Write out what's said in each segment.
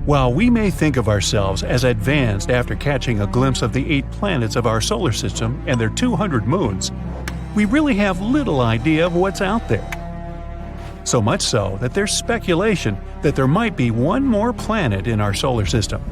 While we may think of ourselves as advanced after catching a glimpse of the 8 planets of our solar system and their 200 moons, we really have little idea of what's out there. So much so that there's speculation that there might be one more planet in our solar system.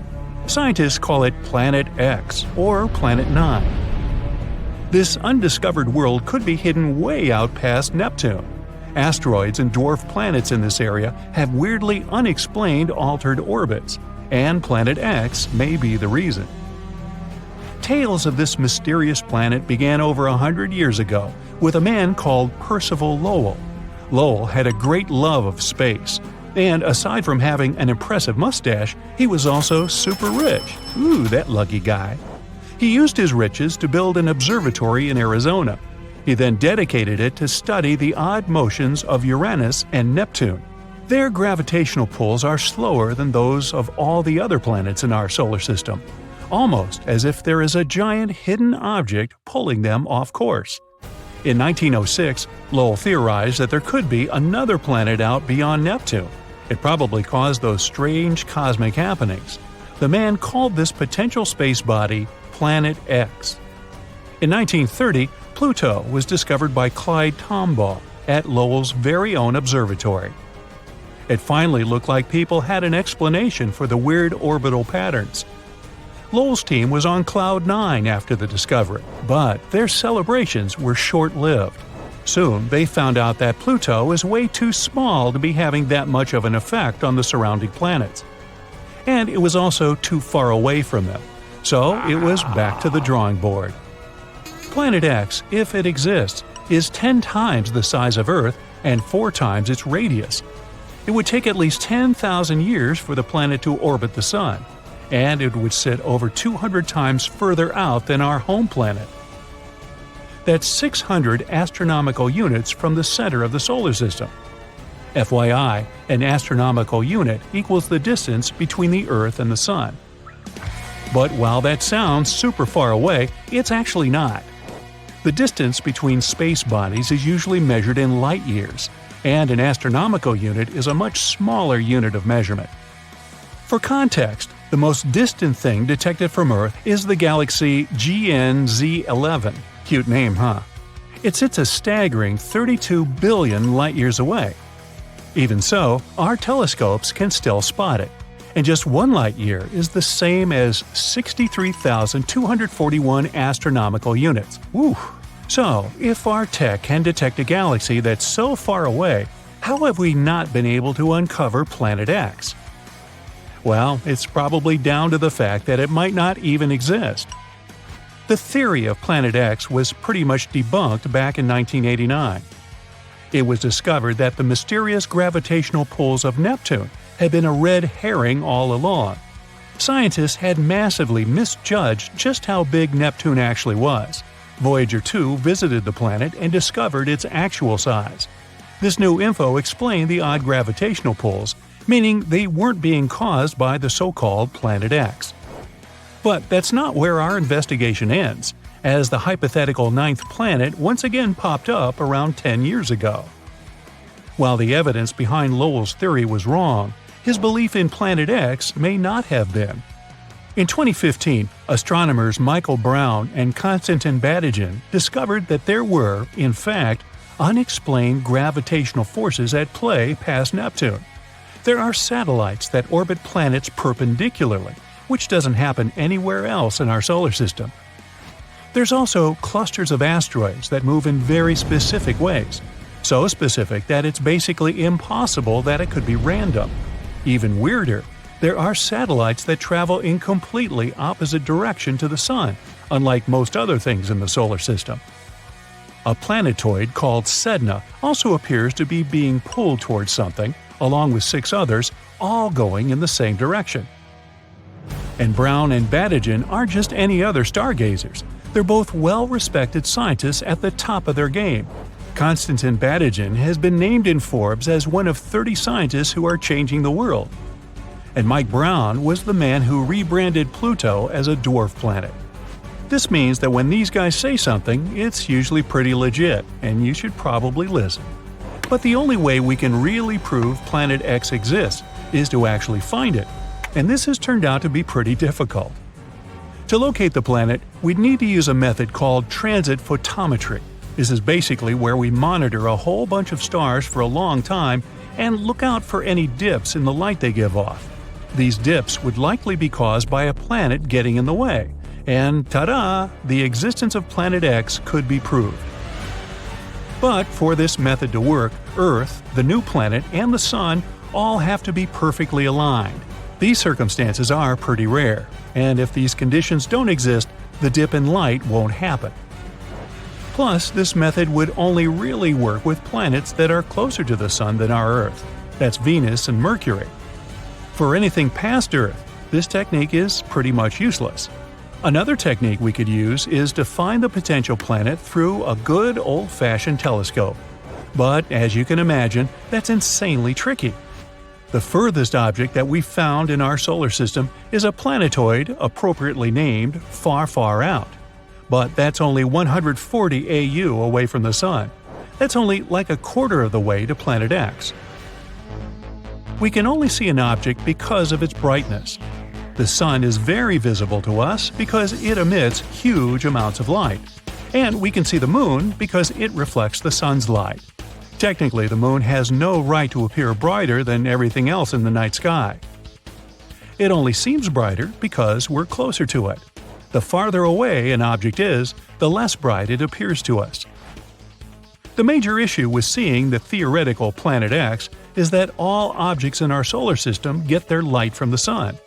Scientists call it Planet X or Planet 9. This undiscovered world could be hidden way out past Neptune. Asteroids and dwarf planets in this area have weirdly unexplained altered orbits, and Planet X may be the reason. Tales of this mysterious planet began over 100 years ago with a man called Percival Lowell. Lowell had a great love of space, and aside from having an impressive mustache, he was also super rich. Ooh, that lucky guy. He used his riches to build an observatory in Arizona. He then dedicated it to study the odd motions of Uranus and Neptune. Their gravitational pulls are slower than those of all the other planets in our solar system, almost as if there is a giant hidden object pulling them off course. In 1906, Lowell theorized that there could be another planet out beyond Neptune. It probably caused those strange cosmic happenings. The man called this potential space body Planet X. In 1930, Pluto was discovered by Clyde Tombaugh at Lowell's very own observatory. It finally looked like people had an explanation for the weird orbital patterns. Lowell's team was on cloud 9 after the discovery, but their celebrations were short-lived. Soon, they found out that Pluto is way too small to be having that much of an effect on the surrounding planets. And it was also too far away from them, so it was back to the drawing board. Planet X, if it exists, is 10 times the size of Earth and 4 times its radius. It would take at least 10,000 years for the planet to orbit the Sun, and it would sit over 200 times further out than our home planet. That's 600 astronomical units from the center of the solar system. FYI, an astronomical unit equals the distance between the Earth and the Sun. But while that sounds super far away, it's actually not. The distance between space bodies is usually measured in light years, and an astronomical unit is a much smaller unit of measurement. For context, the most distant thing detected from Earth is the galaxy GNZ11. Cute name, huh? It sits a staggering 32 billion light-years away. Even so, our telescopes can still spot it, and just 1 light-year is the same as 63,241 astronomical units. Woo! So, if our tech can detect a galaxy that's so far away, how have we not been able to uncover Planet X? Well, it's probably down to the fact that it might not even exist. The theory of Planet X was pretty much debunked back in 1989. It was discovered that the mysterious gravitational pulls of Neptune had been a red herring all along. Scientists had massively misjudged just how big Neptune actually was. Voyager 2 visited the planet and discovered its actual size. This new info explained the odd gravitational pulls, meaning they weren't being caused by the so-called Planet X. But that's not where our investigation ends, as the hypothetical 9th planet once again popped up around 10 years ago. While the evidence behind Lowell's theory was wrong, his belief in Planet X may not have been. In 2015, astronomers Michael Brown and Konstantin Batygin discovered that there were, in fact, unexplained gravitational forces at play past Neptune. There are satellites that orbit planets perpendicularly, which doesn't happen anywhere else in our solar system. There's also clusters of asteroids that move in very specific ways, so specific that it's basically impossible that it could be random. Even weirder, there are satellites that travel in completely opposite direction to the Sun, unlike most other things in the solar system. A planetoid called Sedna also appears to be being pulled towards something, along with 6 others, all going in the same direction. And Brown and Batygin aren't just any other stargazers. They're both well-respected scientists at the top of their game. Konstantin Batygin has been named in Forbes as one of 30 scientists who are changing the world. And Mike Brown was the man who rebranded Pluto as a dwarf planet. This means that when these guys say something, it's usually pretty legit, and you should probably listen. But the only way we can really prove Planet X exists is to actually find it. and this has turned out to be pretty difficult. To locate the planet, we'd need to use a method called transit photometry. This is basically where we monitor a whole bunch of stars for a long time and look out for any dips in the light they give off. These dips would likely be caused by a planet getting in the way, and ta-da! The existence of Planet X could be proved. But for this method to work, Earth, the new planet, and the Sun all have to be perfectly aligned. These circumstances are pretty rare, and if these conditions don't exist, the dip in light won't happen. Plus, this method would only really work with planets that are closer to the Sun than our Earth. That's Venus and Mercury. For anything past Earth, this technique is pretty much useless. Another technique we could use is to find the potential planet through a good old-fashioned telescope. But as you can imagine, that's insanely tricky. The furthest object that we've found in our solar system is a planetoid appropriately named Far, Far Out. But that's only 140 AU away from the Sun. That's only like a quarter of the way to Planet X. We can only see an object because of its brightness. The Sun is very visible to us because it emits huge amounts of light. And we can see the Moon because it reflects the Sun's light. Technically, the Moon has no right to appear brighter than everything else in the night sky. It only seems brighter because we're closer to it. The farther away an object is, the less bright it appears to us. The major issue with seeing the theoretical Planet X is that all objects in our solar system get their light from the Sun.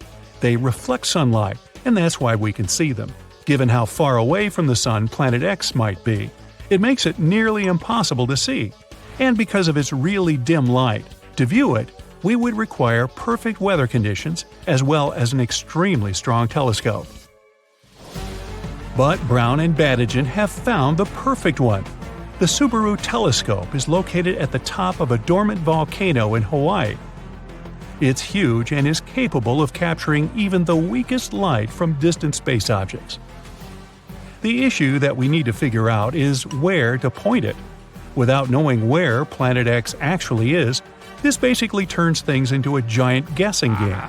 They reflect sunlight, and that's why we can see them. Given how far away from the Sun Planet X might be, it makes it nearly impossible to see. And because of its really dim light, to view it, we would require perfect weather conditions as well as an extremely strong telescope. But Brown and Badigeon have found the perfect one. The Subaru telescope is located at the top of a dormant volcano in Hawaii. It's huge and is capable of capturing even the weakest light from distant space objects. The issue that we need to figure out is where to point it. Without knowing where Planet X actually is, this basically turns things into a giant guessing game.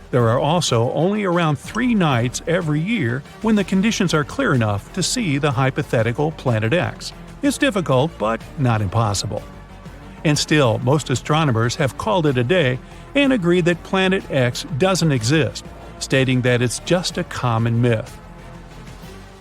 There are also only around 3 nights every year when the conditions are clear enough to see the hypothetical Planet X. It's difficult, but not impossible. And still, most astronomers have called it a day and agreed that Planet X doesn't exist, stating that it's just a common myth.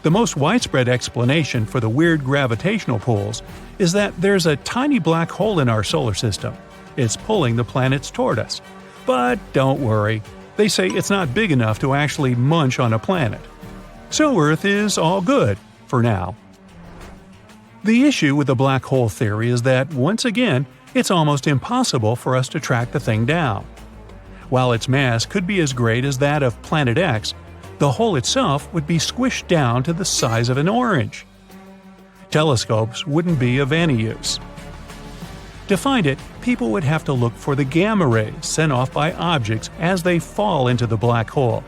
The most widespread explanation for the weird gravitational pulls is that there's a tiny black hole in our solar system. It's pulling the planets toward us. But don't worry, they say it's not big enough to actually munch on a planet. So Earth is all good, for now. The issue with the black hole theory is that, once again, it's almost impossible for us to track the thing down. While its mass could be as great as that of Planet X, the hole itself would be squished down to the size of an orange. Telescopes wouldn't be of any use. To find it, people would have to look for the gamma rays sent off by objects as they fall into the black hole.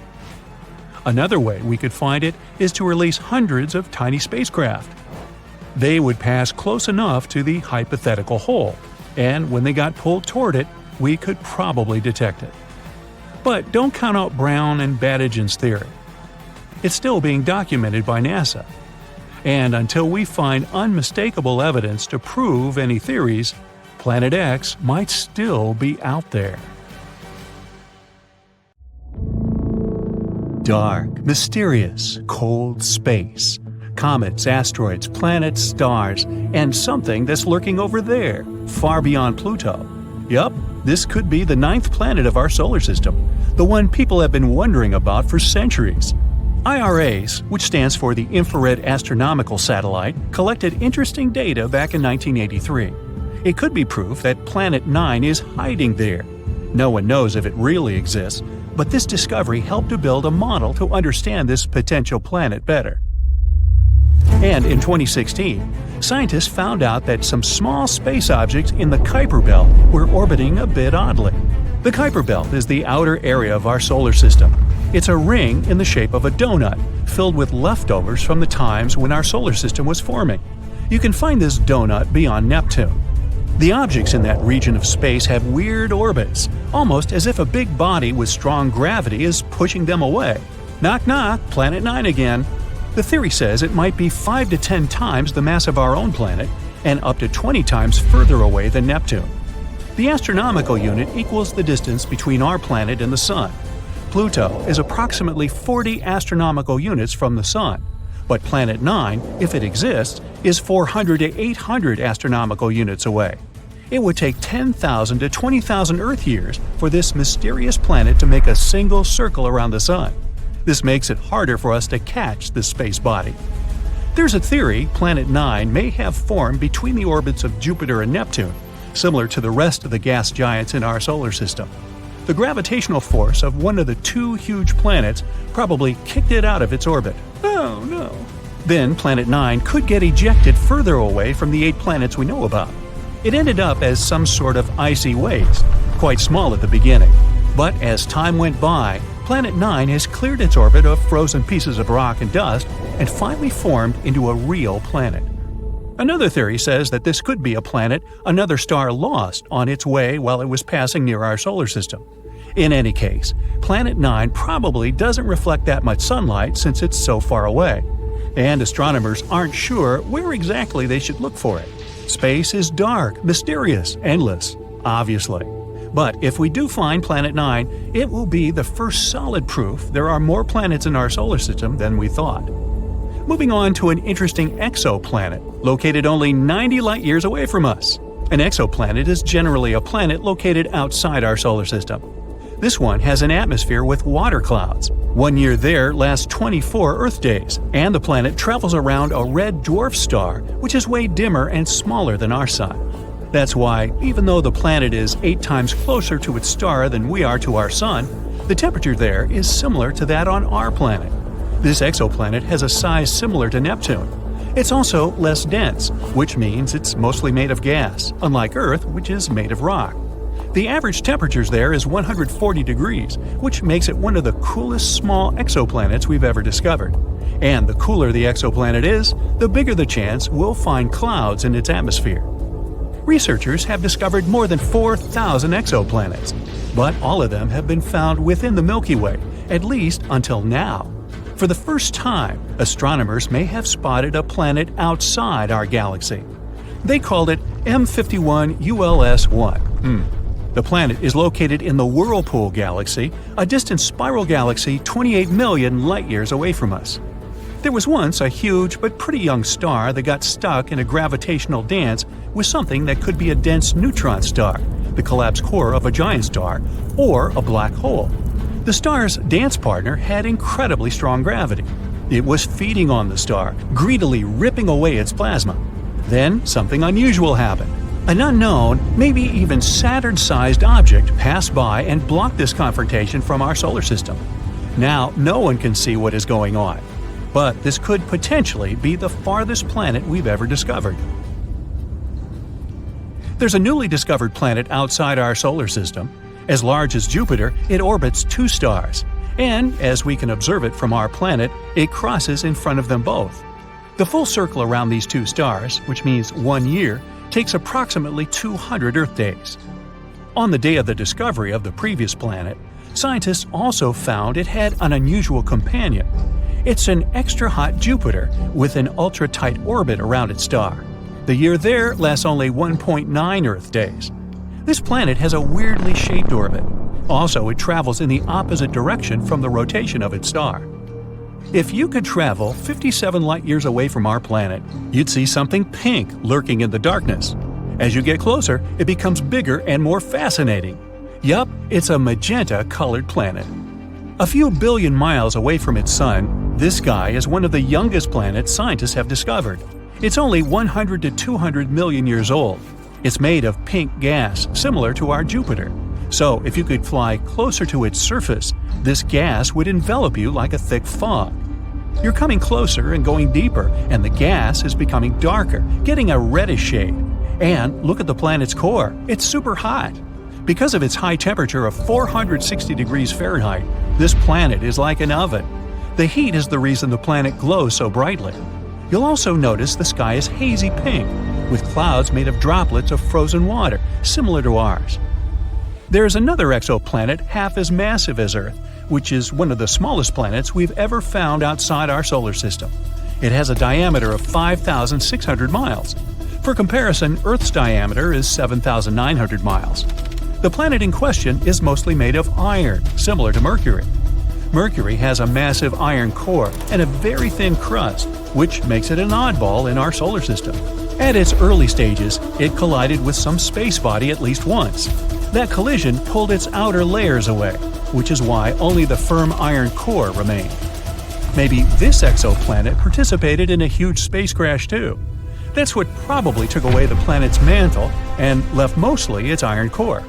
Another way we could find it is to release hundreds of tiny spacecraft. They would pass close enough to the hypothetical hole, and when they got pulled toward it, we could probably detect it. But don't count out Brown and Badigeon's theory. It's still being documented by NASA. And until we find unmistakable evidence to prove any theories, Planet X might still be out there. Dark, mysterious, cold space. Comets, asteroids, planets, stars, and something that's lurking over there, far beyond Pluto. Yup, this could be the 9th planet of our solar system, the one people have been wondering about for centuries. IRAS, which stands for the Infrared Astronomical Satellite, collected interesting data back in 1983. It could be proof that Planet 9 is hiding there. No one knows if it really exists, but this discovery helped to build a model to understand this potential planet better. And in 2016, scientists found out that some small space objects in the Kuiper Belt were orbiting a bit oddly. The Kuiper Belt is the outer area of our solar system. It's a ring in the shape of a donut, filled with leftovers from the times when our solar system was forming. You can find this donut beyond Neptune. The objects in that region of space have weird orbits, almost as if a big body with strong gravity is pushing them away. Knock knock, Planet 9 again. The theory says it might be 5 to 10 times the mass of our own planet and up to 20 times further away than Neptune. The astronomical unit equals the distance between our planet and the Sun. Pluto is approximately 40 astronomical units from the Sun, but Planet 9, if it exists, is 400 to 800 astronomical units away. It would take 10,000 to 20,000 Earth years for this mysterious planet to make a single circle around the Sun. This makes it harder for us to catch this space body. There's a theory Planet 9 may have formed between the orbits of Jupiter and Neptune, similar to the rest of the gas giants in our solar system. The gravitational force of one of the two huge planets probably kicked it out of its orbit. Oh no. Then Planet 9 could get ejected further away from the 8 planets we know about. It ended up as some sort of icy waves, quite small at the beginning. But as time went by, Planet 9 has cleared its orbit of frozen pieces of rock and dust and finally formed into a real planet. Another theory says that this could be a planet another star lost on its way while it was passing near our solar system. In any case, Planet 9 probably doesn't reflect that much sunlight since it's so far away, and astronomers aren't sure where exactly they should look for it. Space is dark, mysterious, endless, obviously. But if we do find Planet 9, it will be the first solid proof there are more planets in our solar system than we thought. Moving on to an interesting exoplanet, located only 90 light-years away from us. An exoplanet is generally a planet located outside our solar system. This one has an atmosphere with water clouds. 1 year there lasts 24 Earth days, and the planet travels around a red dwarf star, which is way dimmer and smaller than our Sun. That's why, even though the planet is 8 times closer to its star than we are to our Sun, the temperature there is similar to that on our planet. This exoplanet has a size similar to Neptune. It's also less dense, which means it's mostly made of gas, unlike Earth, which is made of rock. The average temperatures there is 140 degrees, which makes it one of the coolest small exoplanets we've ever discovered. And the cooler the exoplanet is, the bigger the chance we'll find clouds in its atmosphere. Researchers have discovered more than 4,000 exoplanets, but all of them have been found within the Milky Way, at least until now. For the first time, astronomers may have spotted a planet outside our galaxy. They called it M51 ULS-1. The planet is located in the Whirlpool Galaxy, a distant spiral galaxy 28 million light-years away from us. There was once a huge but pretty young star that got stuck in a gravitational dance with something that could be a dense neutron star, the collapsed core of a giant star, or a black hole. The star's dance partner had incredibly strong gravity. It was feeding on the star, greedily ripping away its plasma. Then something unusual happened. An unknown, maybe even Saturn-sized object passed by and blocked this confrontation from our solar system. Now no one can see what is going on. But this could potentially be the farthest planet we've ever discovered. There's a newly discovered planet outside our solar system. As large as Jupiter, it orbits 2 stars, and as we can observe it from our planet, it crosses in front of them both. The full circle around these 2 stars, which means 1 year, takes approximately 200 Earth days. On the day of the discovery of the previous planet, scientists also found it had an unusual companion. It's an extra-hot Jupiter with an ultra-tight orbit around its star. The year there lasts only 1.9 Earth days. This planet has a weirdly shaped orbit. Also, it travels in the opposite direction from the rotation of its star. If you could travel 57 light-years away from our planet, you'd see something pink lurking in the darkness. As you get closer, it becomes bigger and more fascinating. Yup, it's a magenta-colored planet. A few billion miles away from its sun, this guy is one of the youngest planets scientists have discovered. It's only 100 to 200 million years old. It's made of pink gas, similar to our Jupiter. So if you could fly closer to its surface, this gas would envelop you like a thick fog. You're coming closer and going deeper, and the gas is becoming darker, getting a reddish shade. And look at the planet's core. It's super hot. Because of its high temperature of 460 degrees Fahrenheit, this planet is like an oven. The heat is the reason the planet glows so brightly. You'll also notice the sky is hazy pink. with clouds made of droplets of frozen water, similar to ours. There's another exoplanet half as massive as Earth, which is one of the smallest planets we've ever found outside our solar system. It has a diameter of 5,600 miles. For comparison, Earth's diameter is 7,900 miles. The planet in question is mostly made of iron, similar to Mercury. Mercury has a massive iron core and a very thin crust, which makes it an oddball in our solar system. At its early stages, it collided with some space body at least once. That collision pulled its outer layers away, which is why only the firm iron core remained. Maybe this exoplanet participated in a huge space crash too. That's what probably took away the planet's mantle and left mostly its iron core.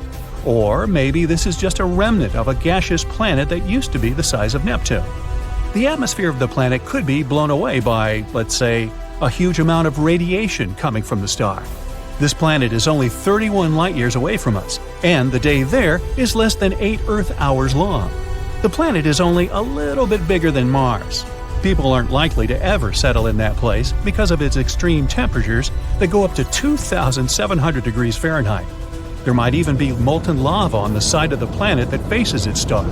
Or maybe this is just a remnant of a gaseous planet that used to be the size of Neptune. The atmosphere of the planet could be blown away by, let's say, a huge amount of radiation coming from the star. This planet is only 31 light-years away from us, and the day there is less than 8 Earth hours long. The planet is only a little bit bigger than Mars. People aren't likely to ever settle in that place because of its extreme temperatures that go up to 2,700 degrees Fahrenheit. There might even be molten lava on the side of the planet that faces its star.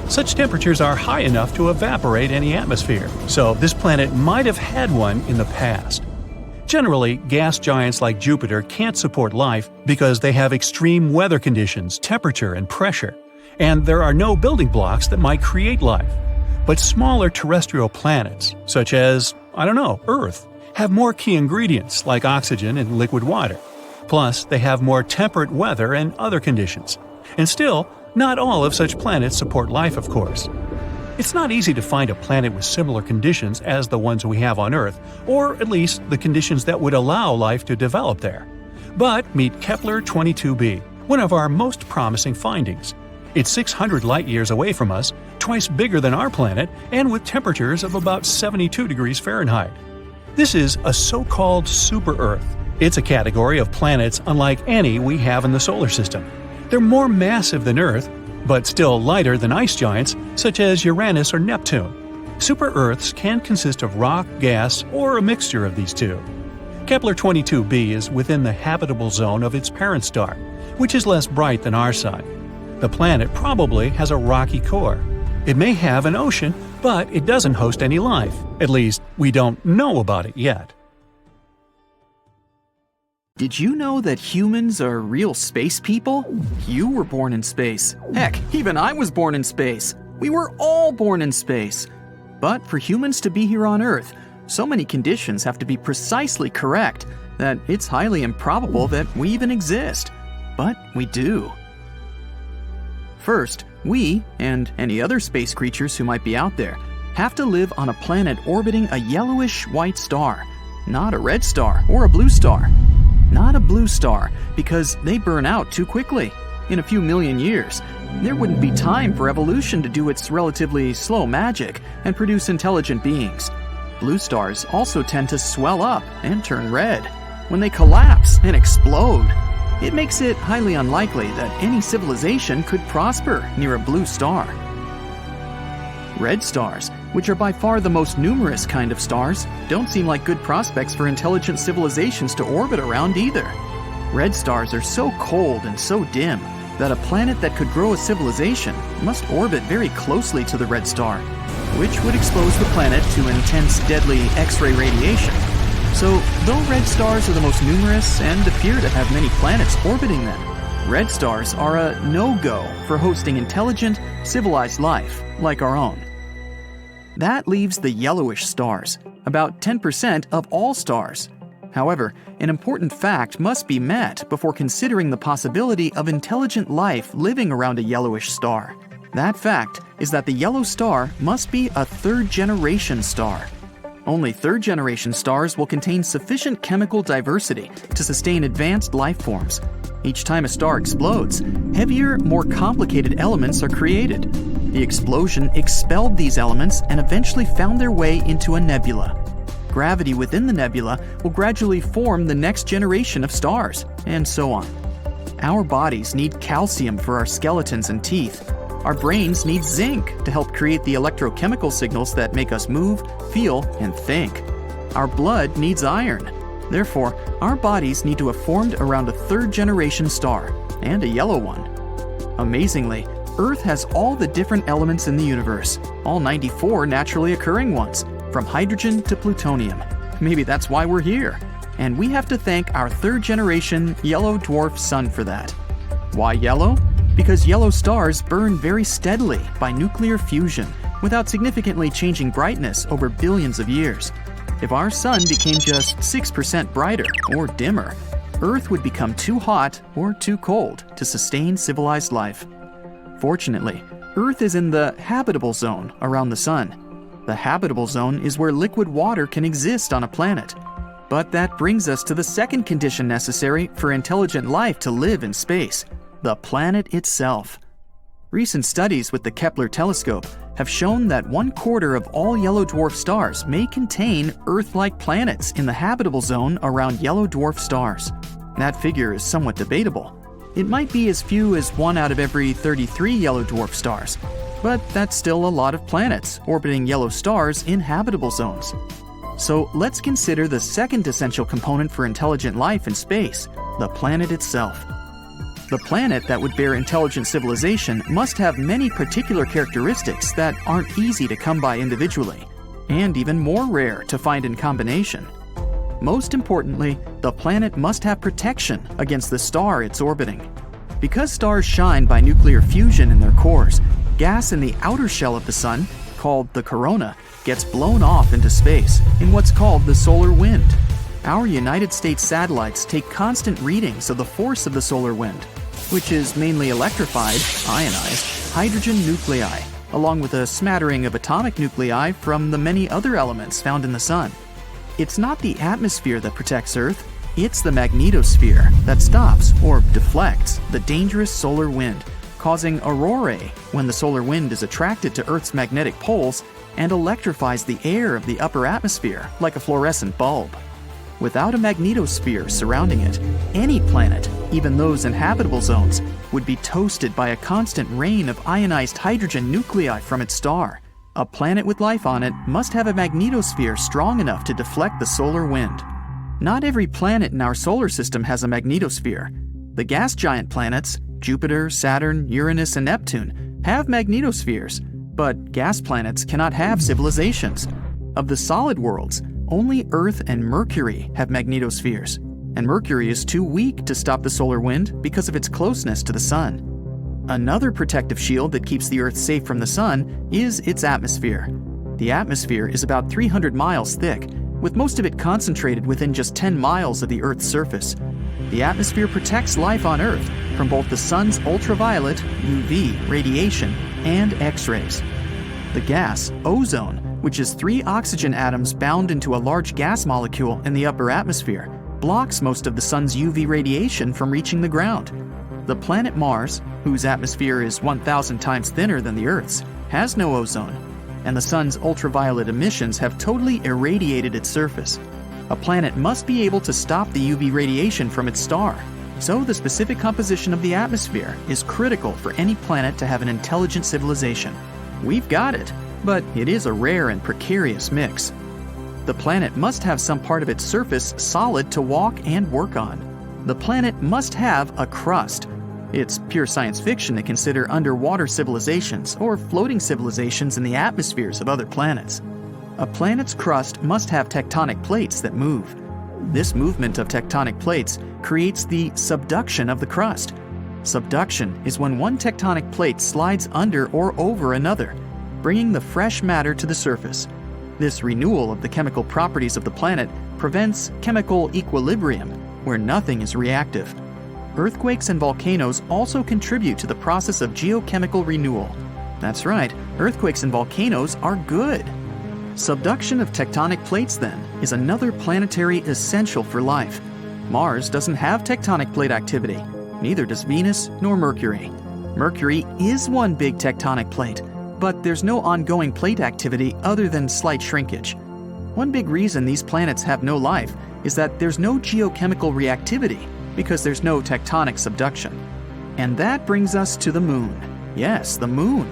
Such temperatures are high enough to evaporate any atmosphere, so this planet might have had one in the past. Generally, gas giants like Jupiter can't support life because they have extreme weather conditions, temperature, and pressure, and there are no building blocks that might create life. But smaller terrestrial planets, such as, Earth, have more key ingredients like oxygen and liquid water. Plus, they have more temperate weather and other conditions. And still, not all of such planets support life, of course. It's not easy to find a planet with similar conditions as the ones we have on Earth, or at least the conditions that would allow life to develop there. But meet Kepler 22b, one of our most promising findings. It's 600 light-years away from us, twice bigger than our planet, and with temperatures of about 72 degrees Fahrenheit. This is a so-called super-Earth. It's a category of planets unlike any we have in the solar system. They're more massive than Earth, but still lighter than ice giants such as Uranus or Neptune. Super-Earths can consist of rock, gas, or a mixture of these two. Kepler 22b is within the habitable zone of its parent star, which is less bright than our Sun. The planet probably has a rocky core. It may have an ocean, but it doesn't host any life. At least, we don't know about it yet. Did you know that humans are real space people? You were born in space. Heck, even I was born in space. We were all born in space. But for humans to be here on Earth, so many conditions have to be precisely correct that it's highly improbable that we even exist. But we do. First, we, and any other space creatures who might be out there, have to live on a planet orbiting a yellowish-white star, not a red star or a blue star. Not a blue star, because they burn out too quickly. In a few million years, there wouldn't be time for evolution to do its relatively slow magic and produce intelligent beings. Blue stars also tend to swell up and turn red. When they collapse and explode, it makes it highly unlikely that any civilization could prosper near a blue star. Red stars, which are by far the most numerous kind of stars, don't seem like good prospects for intelligent civilizations to orbit around either. Red stars are so cold and so dim that a planet that could grow a civilization must orbit very closely to the red star, which would expose the planet to intense deadly X-ray radiation. So, though red stars are the most numerous and appear to have many planets orbiting them, red stars are a no-go for hosting intelligent, civilized life like our own. That leaves the yellowish stars, about 10% of all stars. However, an important fact must be met before considering the possibility of intelligent life living around a yellowish star. That fact is that the yellow star must be a third-generation star. Only third-generation stars will contain sufficient chemical diversity to sustain advanced life forms. Each time a star explodes, heavier, more complicated elements are created. The explosion expelled these elements and eventually found their way into a nebula. Gravity within the nebula will gradually form the next generation of stars, and so on. Our bodies need calcium for our skeletons and teeth. Our brains need zinc to help create the electrochemical signals that make us move, feel, and think. Our blood needs iron. Therefore, our bodies need to have formed around a third-generation star, and a yellow one. Amazingly, Earth has all the different elements in the universe, all 94 naturally occurring ones, from hydrogen to plutonium. Maybe that's why we're here. And we have to thank our third-generation yellow dwarf sun for that. Why yellow? Because yellow stars burn very steadily by nuclear fusion without significantly changing brightness over billions of years. If our sun became just 6% brighter or dimmer, Earth would become too hot or too cold to sustain civilized life. Fortunately, Earth is in the habitable zone around the sun. The habitable zone is where liquid water can exist on a planet. But that brings us to the second condition necessary for intelligent life to live in space: the planet itself. Recent studies with the Kepler telescope have shown that 1/4 of all yellow dwarf stars may contain Earth-like planets in the habitable zone around yellow dwarf stars. That figure is somewhat debatable. It might be as few as 1 out of every 33 yellow dwarf stars, but that's still a lot of planets orbiting yellow stars in habitable zones. So let's consider the second essential component for intelligent life in space: the planet itself. The planet that would bear intelligent civilization must have many particular characteristics that aren't easy to come by individually, and even more rare to find in combination. Most importantly, the planet must have protection against the star it's orbiting. Because stars shine by nuclear fusion in their cores, gas in the outer shell of the sun, called the corona, gets blown off into space in what's called the solar wind. Our United States satellites take constant readings of the force of the solar wind, which is mainly electrified, ionized, hydrogen nuclei, along with a smattering of atomic nuclei from the many other elements found in the sun. It's not the atmosphere that protects Earth, it's the magnetosphere that stops or deflects the dangerous solar wind, causing aurorae when the solar wind is attracted to Earth's magnetic poles and electrifies the air of the upper atmosphere like a fluorescent bulb. Without a magnetosphere surrounding it, any planet, even those in habitable zones, would be toasted by a constant rain of ionized hydrogen nuclei from its star. A planet with life on it must have a magnetosphere strong enough to deflect the solar wind. Not every planet in our solar system has a magnetosphere. The gas giant planets, Jupiter, Saturn, Uranus, and Neptune, have magnetospheres, but gas planets cannot have civilizations. Of the solid worlds, only Earth and Mercury have magnetospheres, and Mercury is too weak to stop the solar wind because of its closeness to the Sun. Another protective shield that keeps the Earth safe from the Sun is its atmosphere. The atmosphere is about 300 miles thick, with most of it concentrated within just 10 miles of the Earth's surface. The atmosphere protects life on Earth from both the Sun's ultraviolet, UV, radiation, and X-rays. The gas, ozone, which is 3 oxygen atoms bound into a large gas molecule in the upper atmosphere, blocks most of the Sun's UV radiation from reaching the ground. The planet Mars, whose atmosphere is 1,000 times thinner than the Earth's, has no ozone, and the Sun's ultraviolet emissions have totally irradiated its surface. A planet must be able to stop the UV radiation from its star, so the specific composition of the atmosphere is critical for any planet to have an intelligent civilization. We've got it, but it is a rare and precarious mix. The planet must have some part of its surface solid to walk and work on. The planet must have a crust. It's pure science fiction to consider underwater civilizations or floating civilizations in the atmospheres of other planets. A planet's crust must have tectonic plates that move. This movement of tectonic plates creates the subduction of the crust. Subduction is when one tectonic plate slides under or over another, bringing the fresh matter to the surface. This renewal of the chemical properties of the planet prevents chemical equilibrium, where nothing is reactive. Earthquakes and volcanoes also contribute to the process of geochemical renewal. That's right, earthquakes and volcanoes are good. Subduction of tectonic plates, then, is another planetary essential for life. Mars doesn't have tectonic plate activity, neither does Venus nor Mercury. Mercury is one big tectonic plate, but there's no ongoing plate activity other than slight shrinkage. One big reason these planets have no life is that there's no geochemical reactivity because there's no tectonic subduction. And that brings us to the Moon. Yes, the Moon.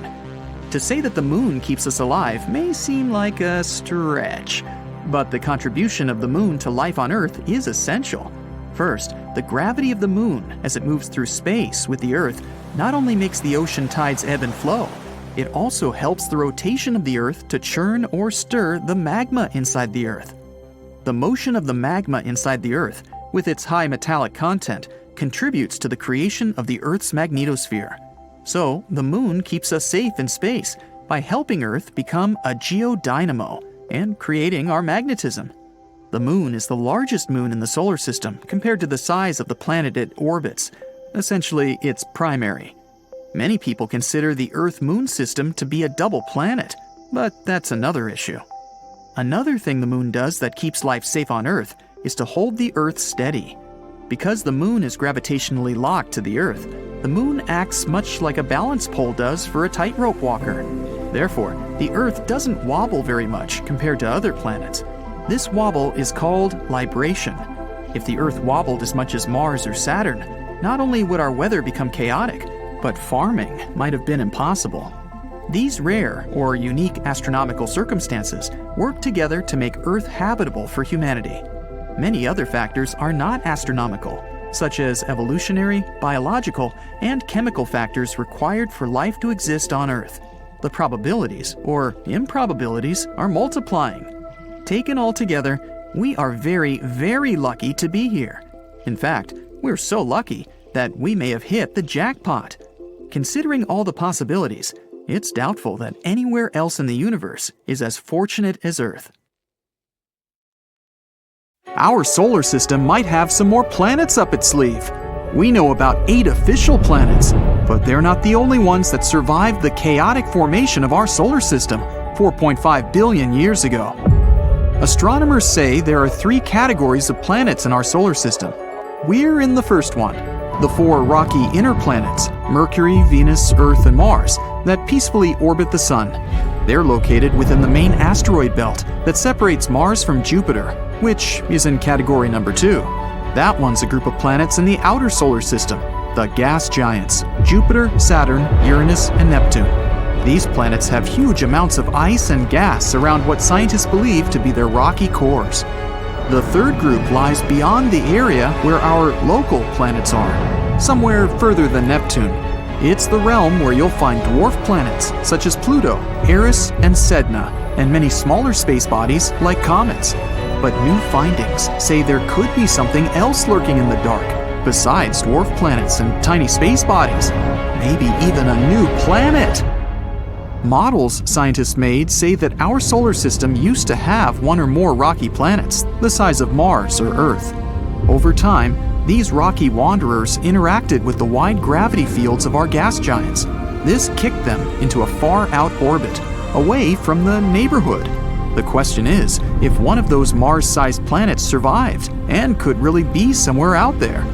To say that the Moon keeps us alive may seem like a stretch, But the contribution of the moon to life on Earth is essential. First, the gravity of the moon as it moves through space with the Earth not only makes the ocean tides ebb and flow, it also helps the rotation of the Earth to churn or stir the magma inside the Earth. The motion of the magma inside the Earth, with its high metallic content, contributes to the creation of the Earth's magnetosphere. So, the moon keeps us safe in space by helping Earth become a geodynamo and creating our magnetism. The moon is the largest moon in the solar system compared to the size of the planet it orbits. Essentially, it's primary. Many people consider the Earth-Moon system to be a double planet, but that's another issue. Another thing the moon does that keeps life safe on Earth is to hold the Earth steady. Because the moon is gravitationally locked to the Earth, the moon acts much like a balance pole does for a tightrope walker. Therefore, the Earth doesn't wobble very much compared to other planets. This wobble is called libration. If the Earth wobbled as much as Mars or Saturn, not only would our weather become chaotic, but farming might have been impossible. These rare or unique astronomical circumstances work together to make Earth habitable for humanity. Many other factors are not astronomical, such as evolutionary, biological, and chemical factors required for life to exist on Earth. The probabilities, or improbabilities, are multiplying. Taken all together, we are very, very lucky to be here. In fact, we're so lucky that we may have hit the jackpot. Considering all the possibilities, it's doubtful that anywhere else in the universe is as fortunate as Earth. Our solar system might have some more planets up its sleeve. We know about 8 official planets, but they're not the only ones that survived the chaotic formation of our solar system 4.5 billion years ago. Astronomers say there are 3 categories of planets in our solar system. We're in the first one, the 4 rocky inner planets, Mercury, Venus, Earth, and Mars, that peacefully orbit the Sun. They're located within the main asteroid belt that separates Mars from Jupiter, which is in category number 2. That one's a group of planets in the outer solar system, the gas giants, Jupiter, Saturn, Uranus, and Neptune. These planets have huge amounts of ice and gas around what scientists believe to be their rocky cores. The third group lies beyond the area where our local planets are, somewhere further than Neptune. It's the realm where you'll find dwarf planets such as Pluto, Eris, and Sedna, and many smaller space bodies like comets. But new findings say there could be something else lurking in the dark, besides dwarf planets and tiny space bodies. Maybe even a new planet. Models scientists made say that our solar system used to have 1 or more rocky planets, the size of Mars or Earth. Over time, these rocky wanderers interacted with the wide gravity fields of our gas giants. This kicked them into a far-out orbit, away from the neighborhood. The question is, if one of those Mars-sized planets survived and could really be somewhere out there.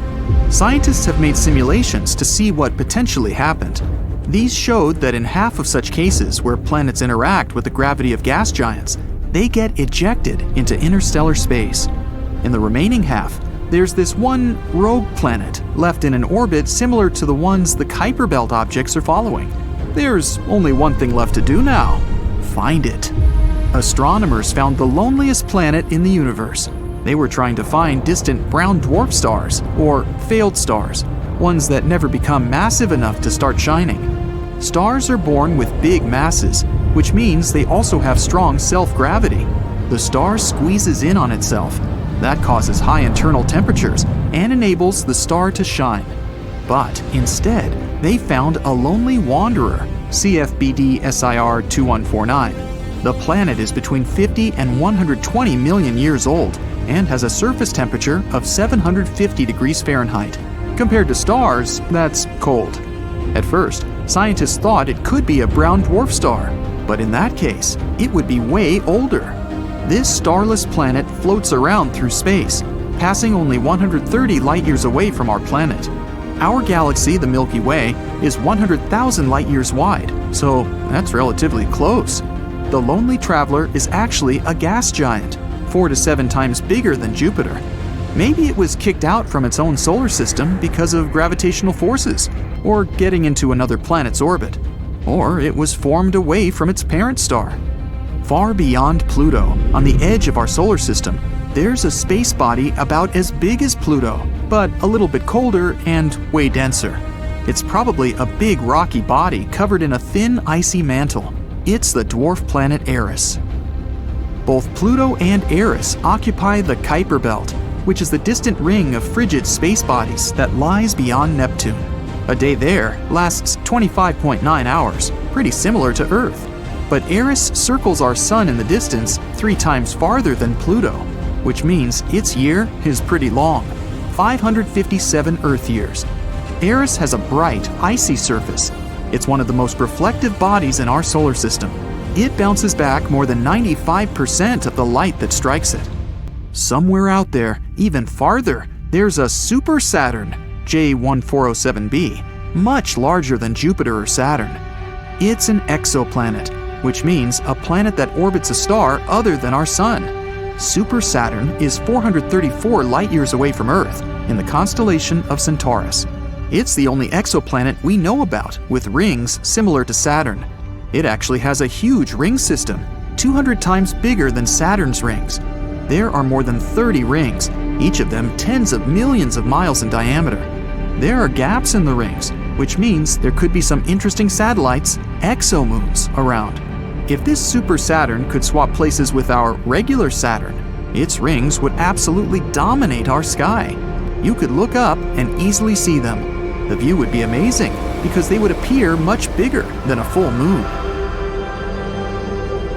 Scientists have made simulations to see what potentially happened. These showed that in half of such cases where planets interact with the gravity of gas giants, they get ejected into interstellar space. In the remaining half, there's this one rogue planet left in an orbit similar to the ones the Kuiper Belt objects are following. There's only one thing left to do now: find it. Astronomers found the loneliest planet in the universe. They were trying to find distant brown dwarf stars, or failed stars, ones that never become massive enough to start shining. Stars are born with big masses, which means they also have strong self-gravity. The star squeezes in on itself. That causes high internal temperatures and enables the star to shine. But instead, they found a lonely wanderer, CFBD SIR 2149. The planet is between 50 and 120 million years old and has a surface temperature of 750 degrees Fahrenheit. Compared to stars, that's cold. At first, scientists thought it could be a brown dwarf star, but in that case, it would be way older. This starless planet floats around through space, passing only 130 light-years away from our planet. Our galaxy, the Milky Way, is 100,000 light-years wide, so that's relatively close. The lonely traveler is actually a gas giant, 4 to 7 times bigger than Jupiter. Maybe it was kicked out from its own solar system because of gravitational forces, or getting into another planet's orbit. Or it was formed away from its parent star. Far beyond Pluto, on the edge of our solar system, there's a space body about as big as Pluto, but a little bit colder and way denser. It's probably a big rocky body covered in a thin icy mantle. It's the dwarf planet Eris. Both Pluto and Eris occupy the Kuiper Belt, which is the distant ring of frigid space bodies that lies beyond Neptune. A day there lasts 25.9 hours, pretty similar to Earth. But Eris circles our sun in the distance 3 times farther than Pluto, which means its year is pretty long, 557 Earth years. Eris has a bright, icy surface. It's one of the most reflective bodies in our solar system. It bounces back more than 95% of the light that strikes it. Somewhere out there, even farther, there's a super Saturn, J1407b, much larger than Jupiter or Saturn. It's an exoplanet, which means a planet that orbits a star other than our Sun. Super Saturn is 434 light-years away from Earth in the constellation of Centaurus. It's the only exoplanet we know about with rings similar to Saturn. It actually has a huge ring system, 200 times bigger than Saturn's rings. There are more than 30 rings, each of them tens of millions of miles in diameter. There are gaps in the rings, which means there could be some interesting satellites, exomoons, around. If this super Saturn could swap places with our regular Saturn, its rings would absolutely dominate our sky. You could look up and easily see them. The view would be amazing because they would appear much bigger than a full moon.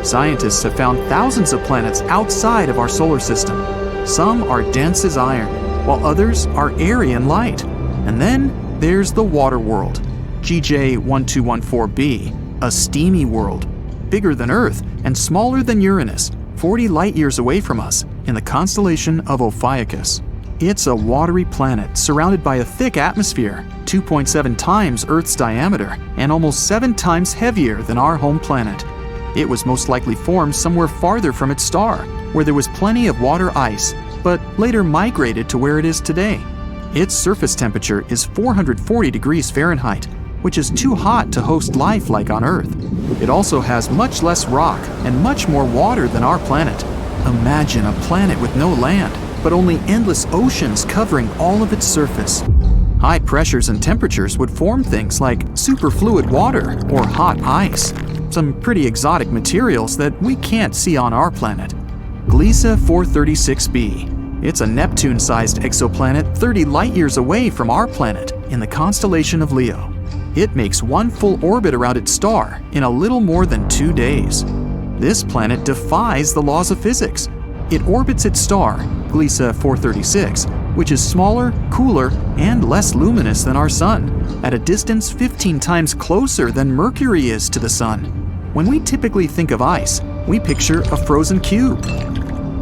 Scientists have found thousands of planets outside of our solar system. Some are dense as iron, while others are airy and light. And then there's the water world, GJ1214b, a steamy world, bigger than Earth and smaller than Uranus, 40 light-years away from us, in the constellation of Ophiuchus. It's a watery planet surrounded by a thick atmosphere, 2.7 times Earth's diameter, and almost 7 times heavier than our home planet. It was most likely formed somewhere farther from its star, where there was plenty of water ice, but later migrated to where it is today. Its surface temperature is 440 degrees Fahrenheit, which is too hot to host life like on Earth. It also has much less rock and much more water than our planet. Imagine a planet with no land, but only endless oceans covering all of its surface. High pressures and temperatures would form things like superfluid water or hot ice, some pretty exotic materials that we can't see on our planet. Gliese 436b. It's a Neptune-sized exoplanet 30 light-years away from our planet in the constellation of Leo. It makes one full orbit around its star in a little more than 2 days. This planet defies the laws of physics. It orbits its star, Gliese 436, which is smaller, cooler, and less luminous than our Sun, at a distance 15 times closer than Mercury is to the Sun. When we typically think of ice, we picture a frozen cube.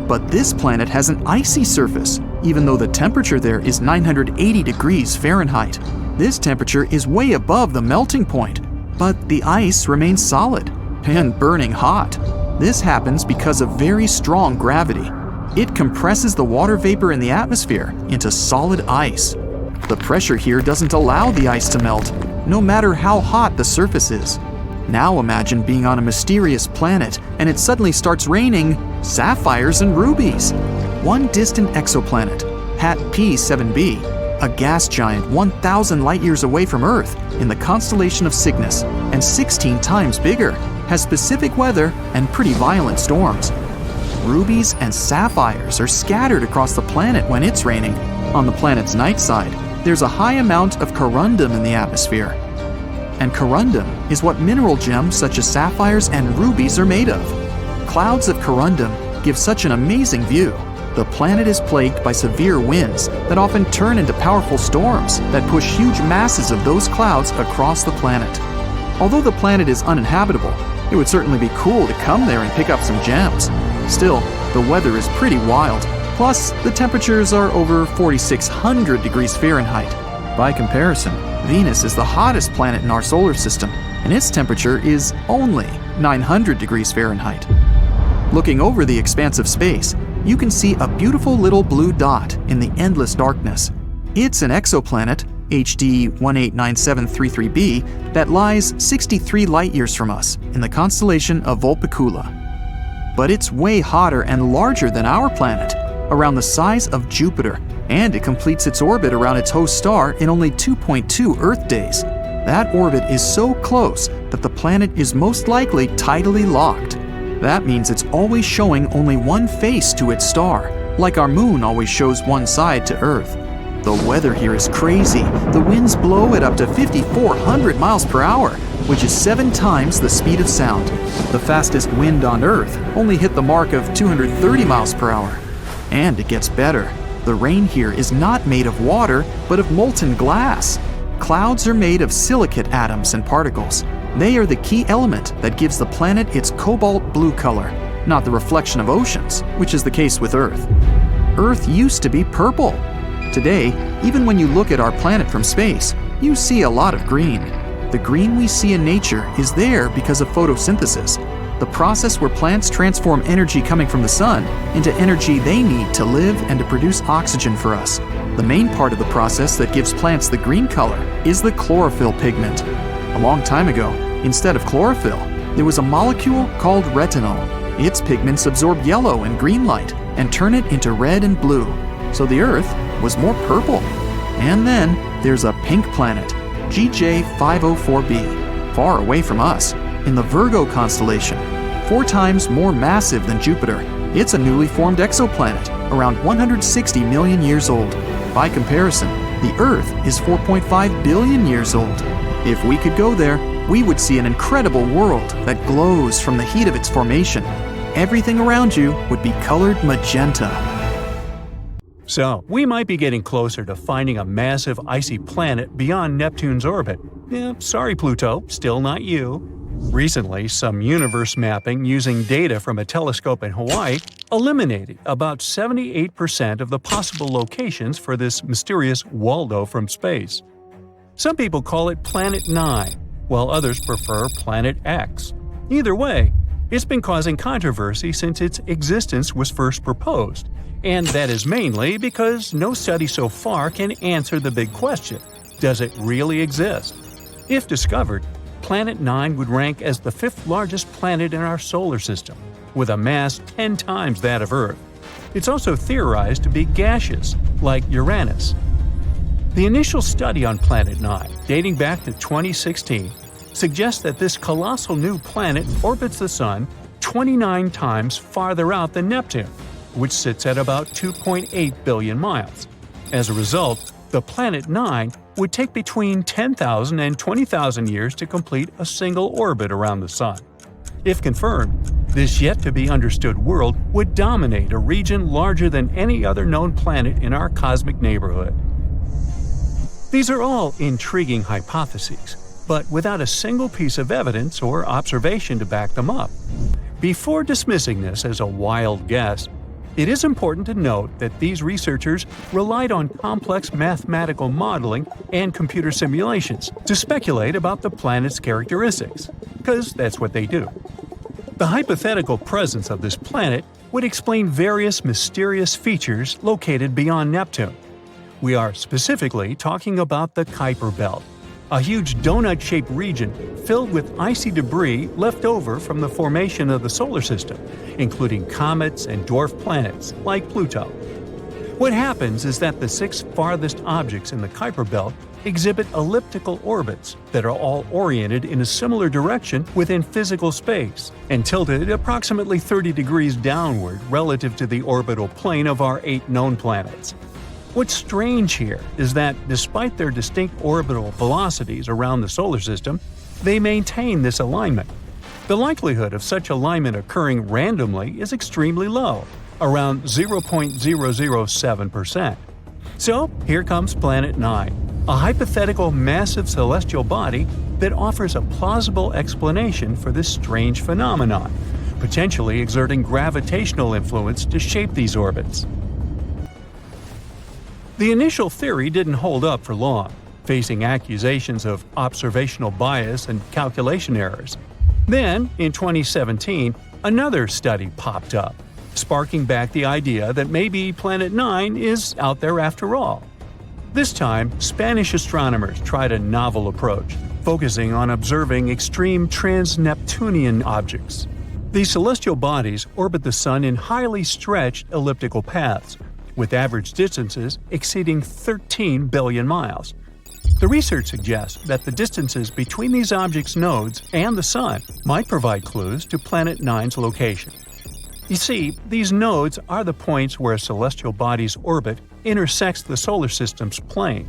But this planet has an icy surface, even though the temperature there is 980 degrees Fahrenheit. This temperature is way above the melting point, but the ice remains solid and burning hot. This happens because of very strong gravity. It compresses the water vapor in the atmosphere into solid ice. The pressure here doesn't allow the ice to melt, no matter how hot the surface is. Now imagine being on a mysterious planet and it suddenly starts raining sapphires and rubies. One distant exoplanet, HAT P7b, a gas giant 1,000 light-years away from Earth in the constellation of Cygnus and 16 times bigger, has specific weather and pretty violent storms. Rubies and sapphires are scattered across the planet when it's raining. On the planet's night side, there's a high amount of corundum in the atmosphere. And corundum is what mineral gems such as sapphires and rubies are made of. Clouds of corundum give such an amazing view. The planet is plagued by severe winds that often turn into powerful storms that push huge masses of those clouds across the planet. Although the planet is uninhabitable, it would certainly be cool to come there and pick up some gems. Still, the weather is pretty wild. Plus, the temperatures are over 4,600 degrees Fahrenheit. By comparison, Venus is the hottest planet in our solar system, and its temperature is only 900 degrees Fahrenheit. Looking over the expanse of space, you can see a beautiful little blue dot in the endless darkness. It's an exoplanet, HD 189733b, that lies 63 light-years from us in the constellation of Vulpecula. but it's way hotter and larger than our planet, around the size of Jupiter, and it completes its orbit around its host star in only 2.2 Earth days. That orbit is so close that the planet is most likely tidally locked. That means it's always showing only one face to its star, like our moon always shows one side to Earth. The weather here is crazy. The winds blow at up to 5,400 miles per hour, which is 7 times the speed of sound. The fastest wind on Earth only hit the mark of 230 miles per hour. And it gets better. The rain here is not made of water, but of molten glass. Clouds are made of silicate atoms and particles. They are the key element that gives the planet its cobalt blue color, not the reflection of oceans, which is the case with Earth. Earth used to be purple. Today, even when you look at our planet from space, you see a lot of green. The green we see in nature is there because of photosynthesis, the process where plants transform energy coming from the sun into energy they need to live and to produce oxygen for us. The main part of the process that gives plants the green color is the chlorophyll pigment. A long time ago, instead of chlorophyll, there was a molecule called retinol. Its pigments absorb yellow and green light and turn it into red and blue, so the Earth was more purple. And then there's a pink planet, GJ 504b, far away from us, in the Virgo constellation, 4 times more massive than Jupiter. It's a newly formed exoplanet, around 160 million years old. By comparison, the Earth is 4.5 billion years old. If we could go there, we would see an incredible world that glows from the heat of its formation. Everything around you would be colored magenta. So, we might be getting closer to finding a massive icy planet beyond Neptune's orbit. Sorry Pluto, still not you. Recently, some universe mapping using data from a telescope in Hawaii eliminated about 78% of the possible locations for this mysterious Waldo from space. Some people call it Planet 9, while others prefer Planet X. Either way, it's been causing controversy since its existence was first proposed, and that is mainly because no study so far can answer the big question: does it really exist? If discovered, Planet 9 would rank as the 5th largest planet in our solar system, with a mass 10 times that of Earth. It's also theorized to be gaseous, like Uranus. The initial study on Planet 9, dating back to 2016, suggests that this colossal new planet orbits the Sun 29 times farther out than Neptune, which sits at about 2.8 billion miles. As a result, the Planet 9 would take between 10,000 and 20,000 years to complete a single orbit around the Sun. If confirmed, this yet-to-be-understood world would dominate a region larger than any other known planet in our cosmic neighborhood. These are all intriguing hypotheses, but without a single piece of evidence or observation to back them up. Before dismissing this as a wild guess, it is important to note that these researchers relied on complex mathematical modeling and computer simulations to speculate about the planet's characteristics, because that's what they do. The hypothetical presence of this planet would explain various mysterious features located beyond Neptune. We are specifically talking about the Kuiper Belt, a huge donut-shaped region filled with icy debris left over from the formation of the solar system, including comets and dwarf planets like Pluto. What happens is that the 6 farthest objects in the Kuiper Belt exhibit elliptical orbits that are all oriented in a similar direction within physical space and tilted approximately 30 degrees downward relative to the orbital plane of our 8 known planets. What's strange here is that, despite their distinct orbital velocities around the solar system, they maintain this alignment. The likelihood of such alignment occurring randomly is extremely low, around 0.007%. So, here comes Planet 9, a hypothetical massive celestial body that offers a plausible explanation for this strange phenomenon, potentially exerting gravitational influence to shape these orbits. The initial theory didn't hold up for long, facing accusations of observational bias and calculation errors. Then, in 2017, another study popped up, sparking back the idea that maybe Planet 9 is out there after all. This time, Spanish astronomers tried a novel approach, focusing on observing extreme trans-Neptunian objects. These celestial bodies orbit the Sun in highly stretched elliptical paths, with average distances exceeding 13 billion miles. The research suggests that the distances between these objects' nodes and the Sun might provide clues to Planet 9's location. You see, these nodes are the points where a celestial body's orbit intersects the solar system's plane.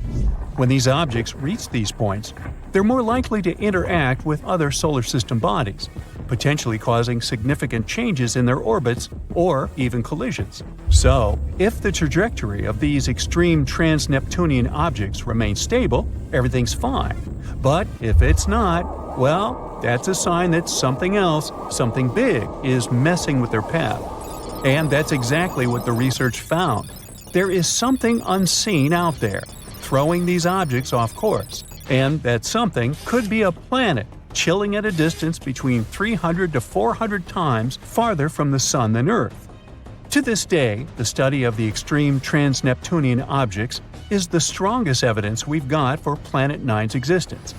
When these objects reach these points, they're more likely to interact with other solar system bodies, potentially causing significant changes in their orbits or even collisions. So, if the trajectory of these extreme trans-Neptunian objects remains stable, everything's fine. But if it's not, well, that's a sign that something else, something big, is messing with their path. And that's exactly what the research found. There is something unseen out there, throwing these objects off course. And that something could be a planet, chilling at a distance between 300 to 400 times farther from the Sun than Earth. To this day, the study of the extreme trans-Neptunian objects is the strongest evidence we've got for Planet 9's existence.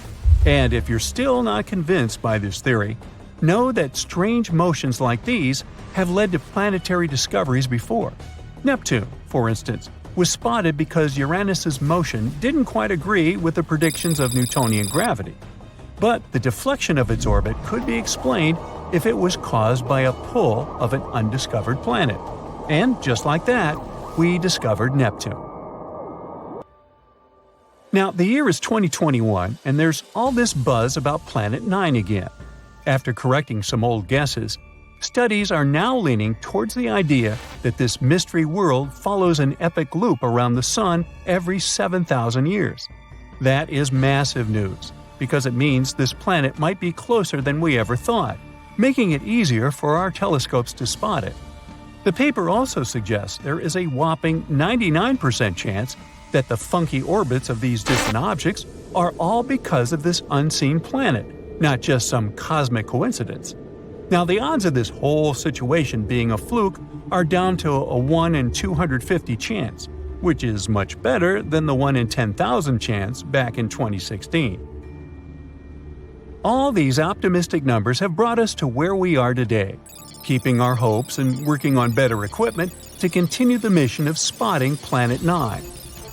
And if you're still not convinced by this theory, know that strange motions like these have led to planetary discoveries before. Neptune, for instance, was spotted because Uranus's motion didn't quite agree with the predictions of Newtonian gravity. But the deflection of its orbit could be explained if it was caused by a pull of an undiscovered planet. And just like that, we discovered Neptune. Now, the year is 2021, and there's all this buzz about Planet 9 again. After correcting some old guesses, studies are now leaning towards the idea that this mystery world follows an epic loop around the Sun every 7,000 years. That is massive news, because it means this planet might be closer than we ever thought, making it easier for our telescopes to spot it. The paper also suggests there is a whopping 99% chance that the funky orbits of these distant objects are all because of this unseen planet, not just some cosmic coincidence. Now, the odds of this whole situation being a fluke are down to a 1 in 250 chance, which is much better than the 1 in 10,000 chance back in 2016. All these optimistic numbers have brought us to where we are today, keeping our hopes and working on better equipment to continue the mission of spotting Planet 9.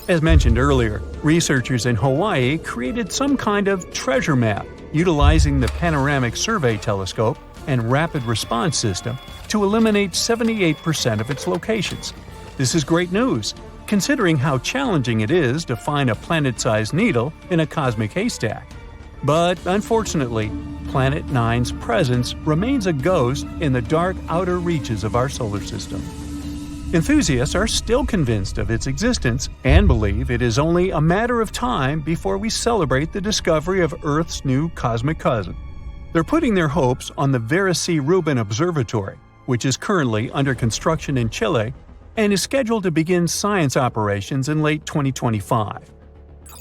As mentioned earlier, researchers in Hawaii created some kind of treasure map utilizing the Panoramic Survey Telescope and Rapid Response System to eliminate 78% of its locations. This is great news, considering how challenging it is to find a planet-sized needle in a cosmic haystack. But unfortunately, Planet 9's presence remains a ghost in the dark outer reaches of our solar system. Enthusiasts are still convinced of its existence and believe it is only a matter of time before we celebrate the discovery of Earth's new cosmic cousin. They're putting their hopes on the Vera C. Rubin Observatory, which is currently under construction in Chile and is scheduled to begin science operations in late 2025.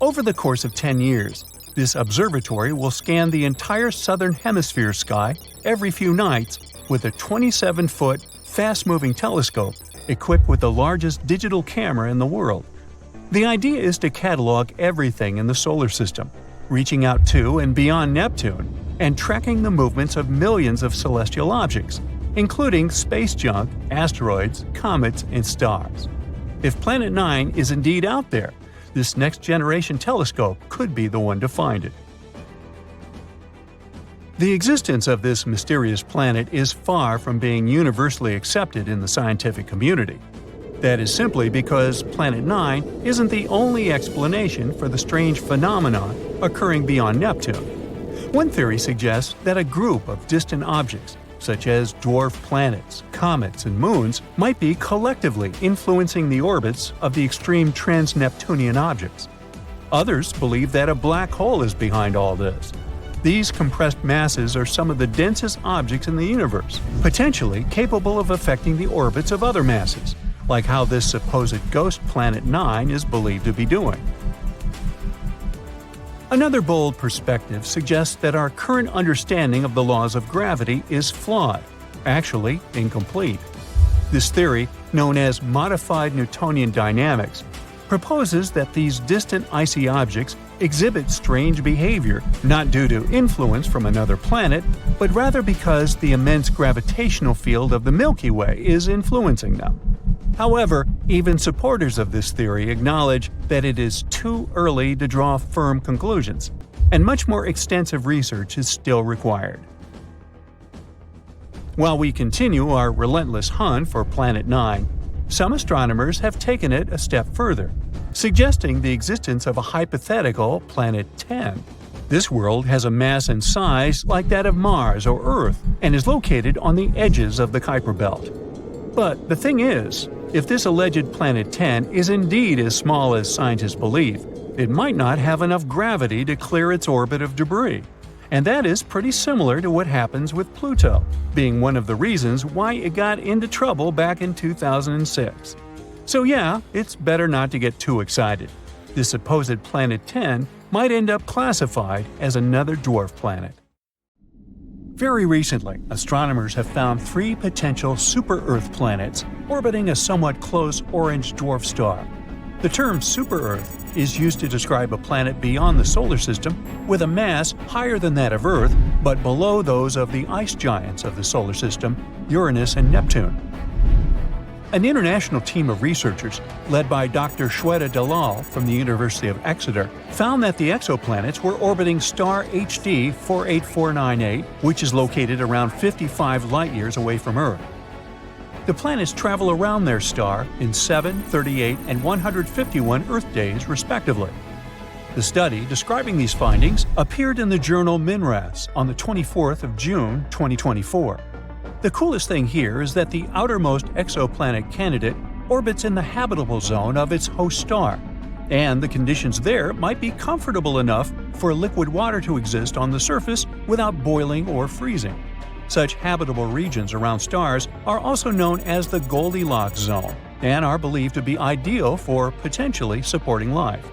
Over the course of 10 years, this observatory will scan the entire southern hemisphere sky every few nights with a 27-foot, fast-moving telescope equipped with the largest digital camera in the world. The idea is to catalog everything in the solar system, reaching out to and beyond Neptune, and tracking the movements of millions of celestial objects, including space junk, asteroids, comets, and stars. If Planet 9 is indeed out there, this next-generation telescope could be the one to find it. The existence of this mysterious planet is far from being universally accepted in the scientific community. That is simply because Planet 9 isn't the only explanation for the strange phenomenon occurring beyond Neptune. One theory suggests that a group of distant objects, such as dwarf planets, comets, and moons, might be collectively influencing the orbits of the extreme trans-Neptunian objects. Others believe that a black hole is behind all this. These compressed masses are some of the densest objects in the universe, potentially capable of affecting the orbits of other masses, like how this supposed ghost Planet 9 is believed to be doing. Another bold perspective suggests that our current understanding of the laws of gravity is flawed, actually incomplete. This theory, known as modified Newtonian dynamics, proposes that these distant icy objects exhibit strange behavior not due to influence from another planet, but rather because the immense gravitational field of the Milky Way is influencing them. However, even supporters of this theory acknowledge that it is too early to draw firm conclusions, and much more extensive research is still required. While we continue our relentless hunt for Planet 9, some astronomers have taken it a step further, suggesting the existence of a hypothetical Planet 10. This world has a mass and size like that of Mars or Earth and is located on the edges of the Kuiper Belt. But the thing is, if this alleged Planet 10 is indeed as small as scientists believe, it might not have enough gravity to clear its orbit of debris. And that is pretty similar to what happens with Pluto, being one of the reasons why it got into trouble back in 2006. So yeah, it's better not to get too excited. This supposed Planet 10 might end up classified as another dwarf planet. Very recently, astronomers have found 3 potential super-Earth planets orbiting a somewhat close orange dwarf star. The term super-Earth is used to describe a planet beyond the solar system with a mass higher than that of Earth but below those of the ice giants of the solar system, Uranus and Neptune. An international team of researchers, led by Dr. Shweta Dalal from the University of Exeter, found that the exoplanets were orbiting star HD 48498, which is located around 55 light-years away from Earth. The planets travel around their star in 7, 38, and 151 Earth days, respectively. The study describing these findings appeared in the journal MinRes on the 24th of June, 2024. The coolest thing here is that the outermost exoplanet candidate orbits in the habitable zone of its host star, and the conditions there might be comfortable enough for liquid water to exist on the surface without boiling or freezing. Such habitable regions around stars are also known as the Goldilocks zone and are believed to be ideal for potentially supporting life.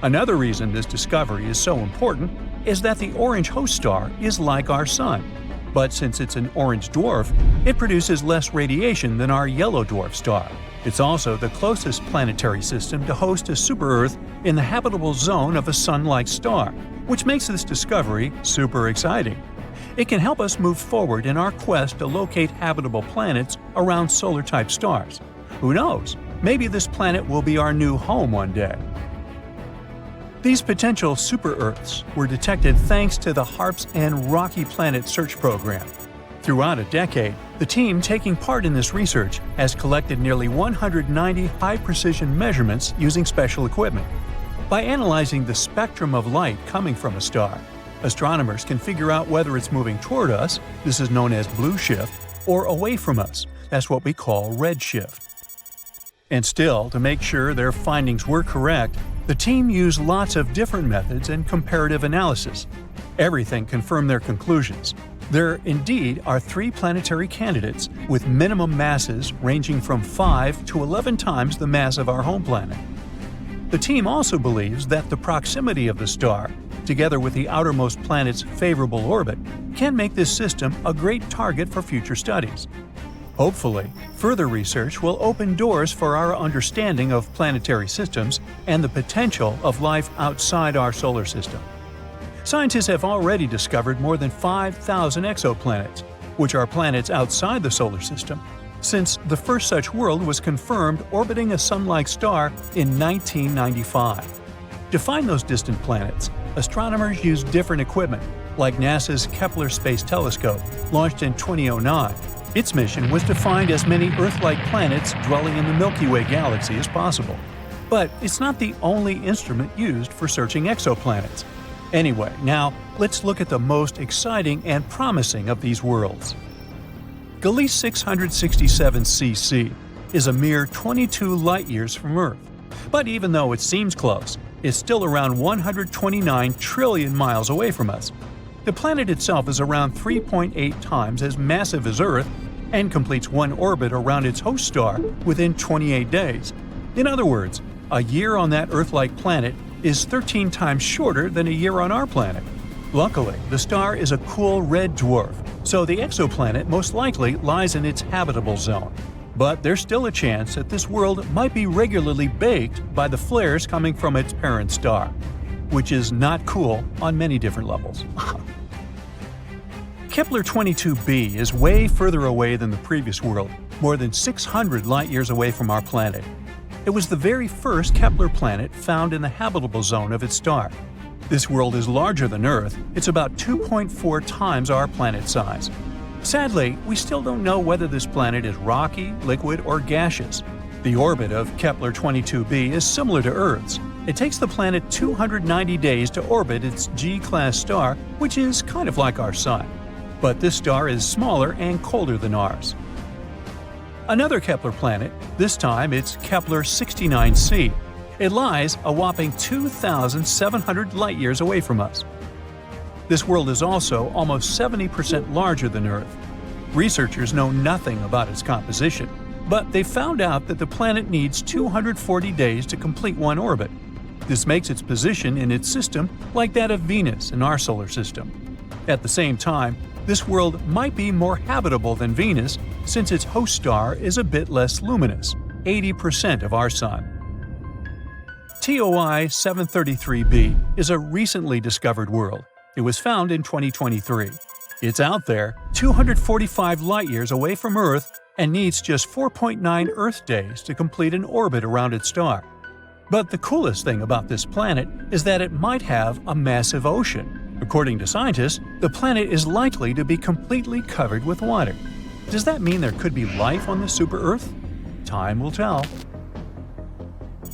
Another reason this discovery is so important is that the orange host star is like our Sun, but since it's an orange dwarf, it produces less radiation than our yellow dwarf star. It's also the closest planetary system to host a super-Earth in the habitable zone of a Sun-like star, which makes this discovery super exciting. It can help us move forward in our quest to locate habitable planets around solar-type stars. Who knows? Maybe this planet will be our new home one day. These potential super-Earths were detected thanks to the HARPS and Rocky Planet Search Program. Throughout a decade, the team taking part in this research has collected nearly 190 high-precision measurements using special equipment. By analyzing the spectrum of light coming from a star, astronomers can figure out whether it's moving toward us, this is known as blue shift, or away from us, that's what we call red shift. And still, to make sure their findings were correct, the team used lots of different methods and comparative analysis. Everything confirmed their conclusions. There indeed are 3 planetary candidates with minimum masses ranging from 5 to 11 times the mass of our home planet. The team also believes that the proximity of the star, together with the outermost planet's favorable orbit, can make this system a great target for future studies. Hopefully, further research will open doors for our understanding of planetary systems and the potential of life outside our solar system. Scientists have already discovered more than 5,000 exoplanets, which are planets outside the solar system, since the first such world was confirmed orbiting a Sun-like star in 1995. To find those distant planets, astronomers used different equipment, like NASA's Kepler Space Telescope, launched in 2009. Its mission was to find as many Earth-like planets dwelling in the Milky Way galaxy as possible. But it's not the only instrument used for searching exoplanets. Anyway, now let's look at the most exciting and promising of these worlds. Gliese 667 cc is a mere 22 light-years from Earth. But even though it seems close, it's still around 129 trillion miles away from us. The planet itself is around 3.8 times as massive as Earth and completes one orbit around its host star within 28 days. In other words, a year on that Earth-like planet is 13 times shorter than a year on our planet. Luckily, the star is a cool red dwarf, so the exoplanet most likely lies in its habitable zone. But there's still a chance that this world might be regularly baked by the flares coming from its parent star. which is not cool on many different levels. Kepler-22b is way further away than the previous world, more than 600 light-years away from our planet. It was the very first Kepler planet found in the habitable zone of its star. This world is larger than Earth. It's about 2.4 times our planet size. Sadly, we still don't know whether this planet is rocky, liquid, or gaseous. The orbit of Kepler-22b is similar to Earth's. It takes the planet 290 days to orbit its G-class star, which is kind of like our Sun. But this star is smaller and colder than ours. Another Kepler planet, this time it's Kepler-69c. It lies a whopping 2,700 light-years away from us. This world is also almost 70% larger than Earth. Researchers know nothing about its composition, but they found out that the planet needs 240 days to complete one orbit. This makes its position in its system like that of Venus in our solar system. At the same time, this world might be more habitable than Venus since its host star is a bit less luminous, 80% of our Sun. TOI 733b is a recently discovered world. It was found in 2023. It's out there, 245 light-years away from Earth, and needs just 4.9 Earth days to complete an orbit around its star. But the coolest thing about this planet is that it might have a massive ocean. According to scientists, the planet is likely to be completely covered with water. Does that mean there could be life on this super-Earth? Time will tell.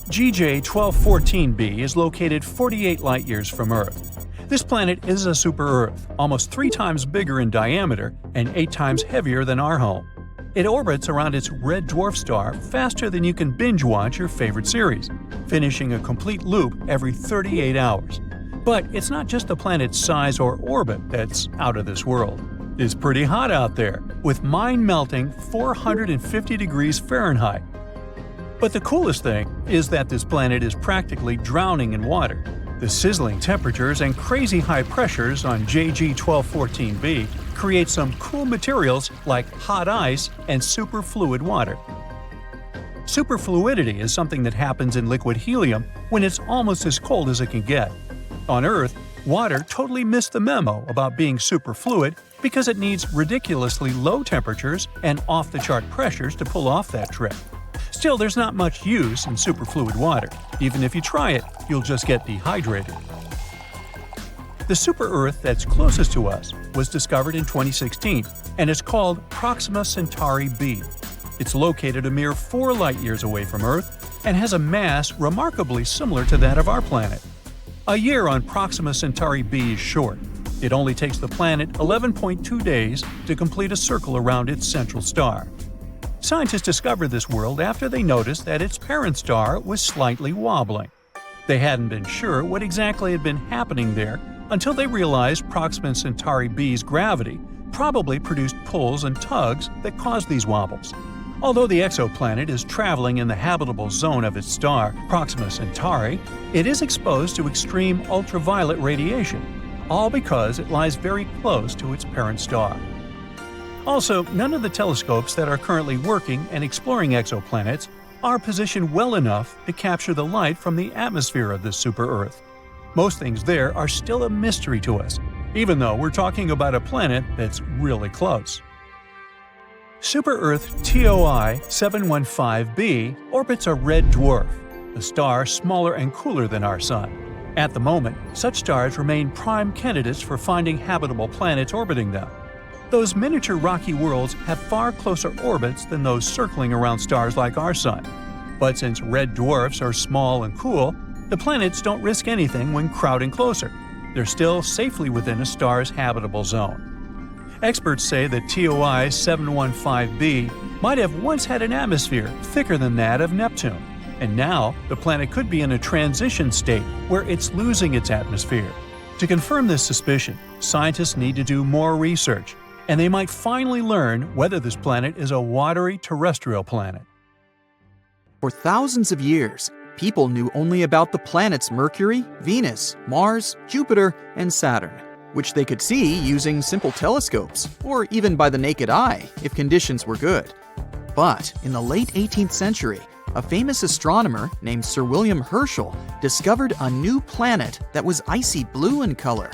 GJ 1214b is located 48 light-years from Earth. This planet is a super-Earth, almost 3 times bigger in diameter and 8 times heavier than our home. It orbits around its red dwarf star faster than you can binge-watch your favorite series, finishing a complete loop every 38 hours. But it's not just the planet's size or orbit that's out of this world. It's pretty hot out there, with mind-melting 450 degrees Fahrenheit. But the coolest thing is that this planet is practically drowning in water. The sizzling temperatures and crazy high pressures on JG 1214b create some cool materials like hot ice and superfluid water. Superfluidity is something that happens in liquid helium when it's almost as cold as it can get. On Earth, water totally missed the memo about being superfluid because it needs ridiculously low temperatures and off-the-chart pressures to pull off that trick. Still, there's not much use in superfluid water. Even if you try it, you'll just get dehydrated. The super-Earth that's closest to us was discovered in 2016, and it's called Proxima Centauri b. It's located a mere 4 light-years away from Earth and has a mass remarkably similar to that of our planet. A year on Proxima Centauri b is short. It only takes the planet 11.2 days to complete a circle around its central star. Scientists discovered this world after they noticed that its parent star was slightly wobbling. They hadn't been sure what exactly had been happening there until they realized Proxima Centauri b's gravity probably produced pulls and tugs that caused these wobbles. Although the exoplanet is traveling in the habitable zone of its star, Proxima Centauri, it is exposed to extreme ultraviolet radiation, all because it lies very close to its parent star. Also, none of the telescopes that are currently working and exploring exoplanets are positioned well enough to capture the light from the atmosphere of this super-Earth. Most things there are still a mystery to us, even though we're talking about a planet that's really close. Super-Earth TOI 715b orbits a red dwarf, a star smaller and cooler than our Sun. At the moment, such stars remain prime candidates for finding habitable planets orbiting them. Those miniature rocky worlds have far closer orbits than those circling around stars like our Sun. But since red dwarfs are small and cool, the planets don't risk anything when crowding closer. They're still safely within a star's habitable zone. Experts say that TOI 715b might have once had an atmosphere thicker than that of Neptune, and now the planet could be in a transition state where it's losing its atmosphere. To confirm this suspicion, scientists need to do more research, and they might finally learn whether this planet is a watery terrestrial planet. For thousands of years, people knew only about the planets Mercury, Venus, Mars, Jupiter, and Saturn, which they could see using simple telescopes, or even by the naked eye if conditions were good. But in the late 18th century, a famous astronomer named Sir William Herschel discovered a new planet that was icy blue in color.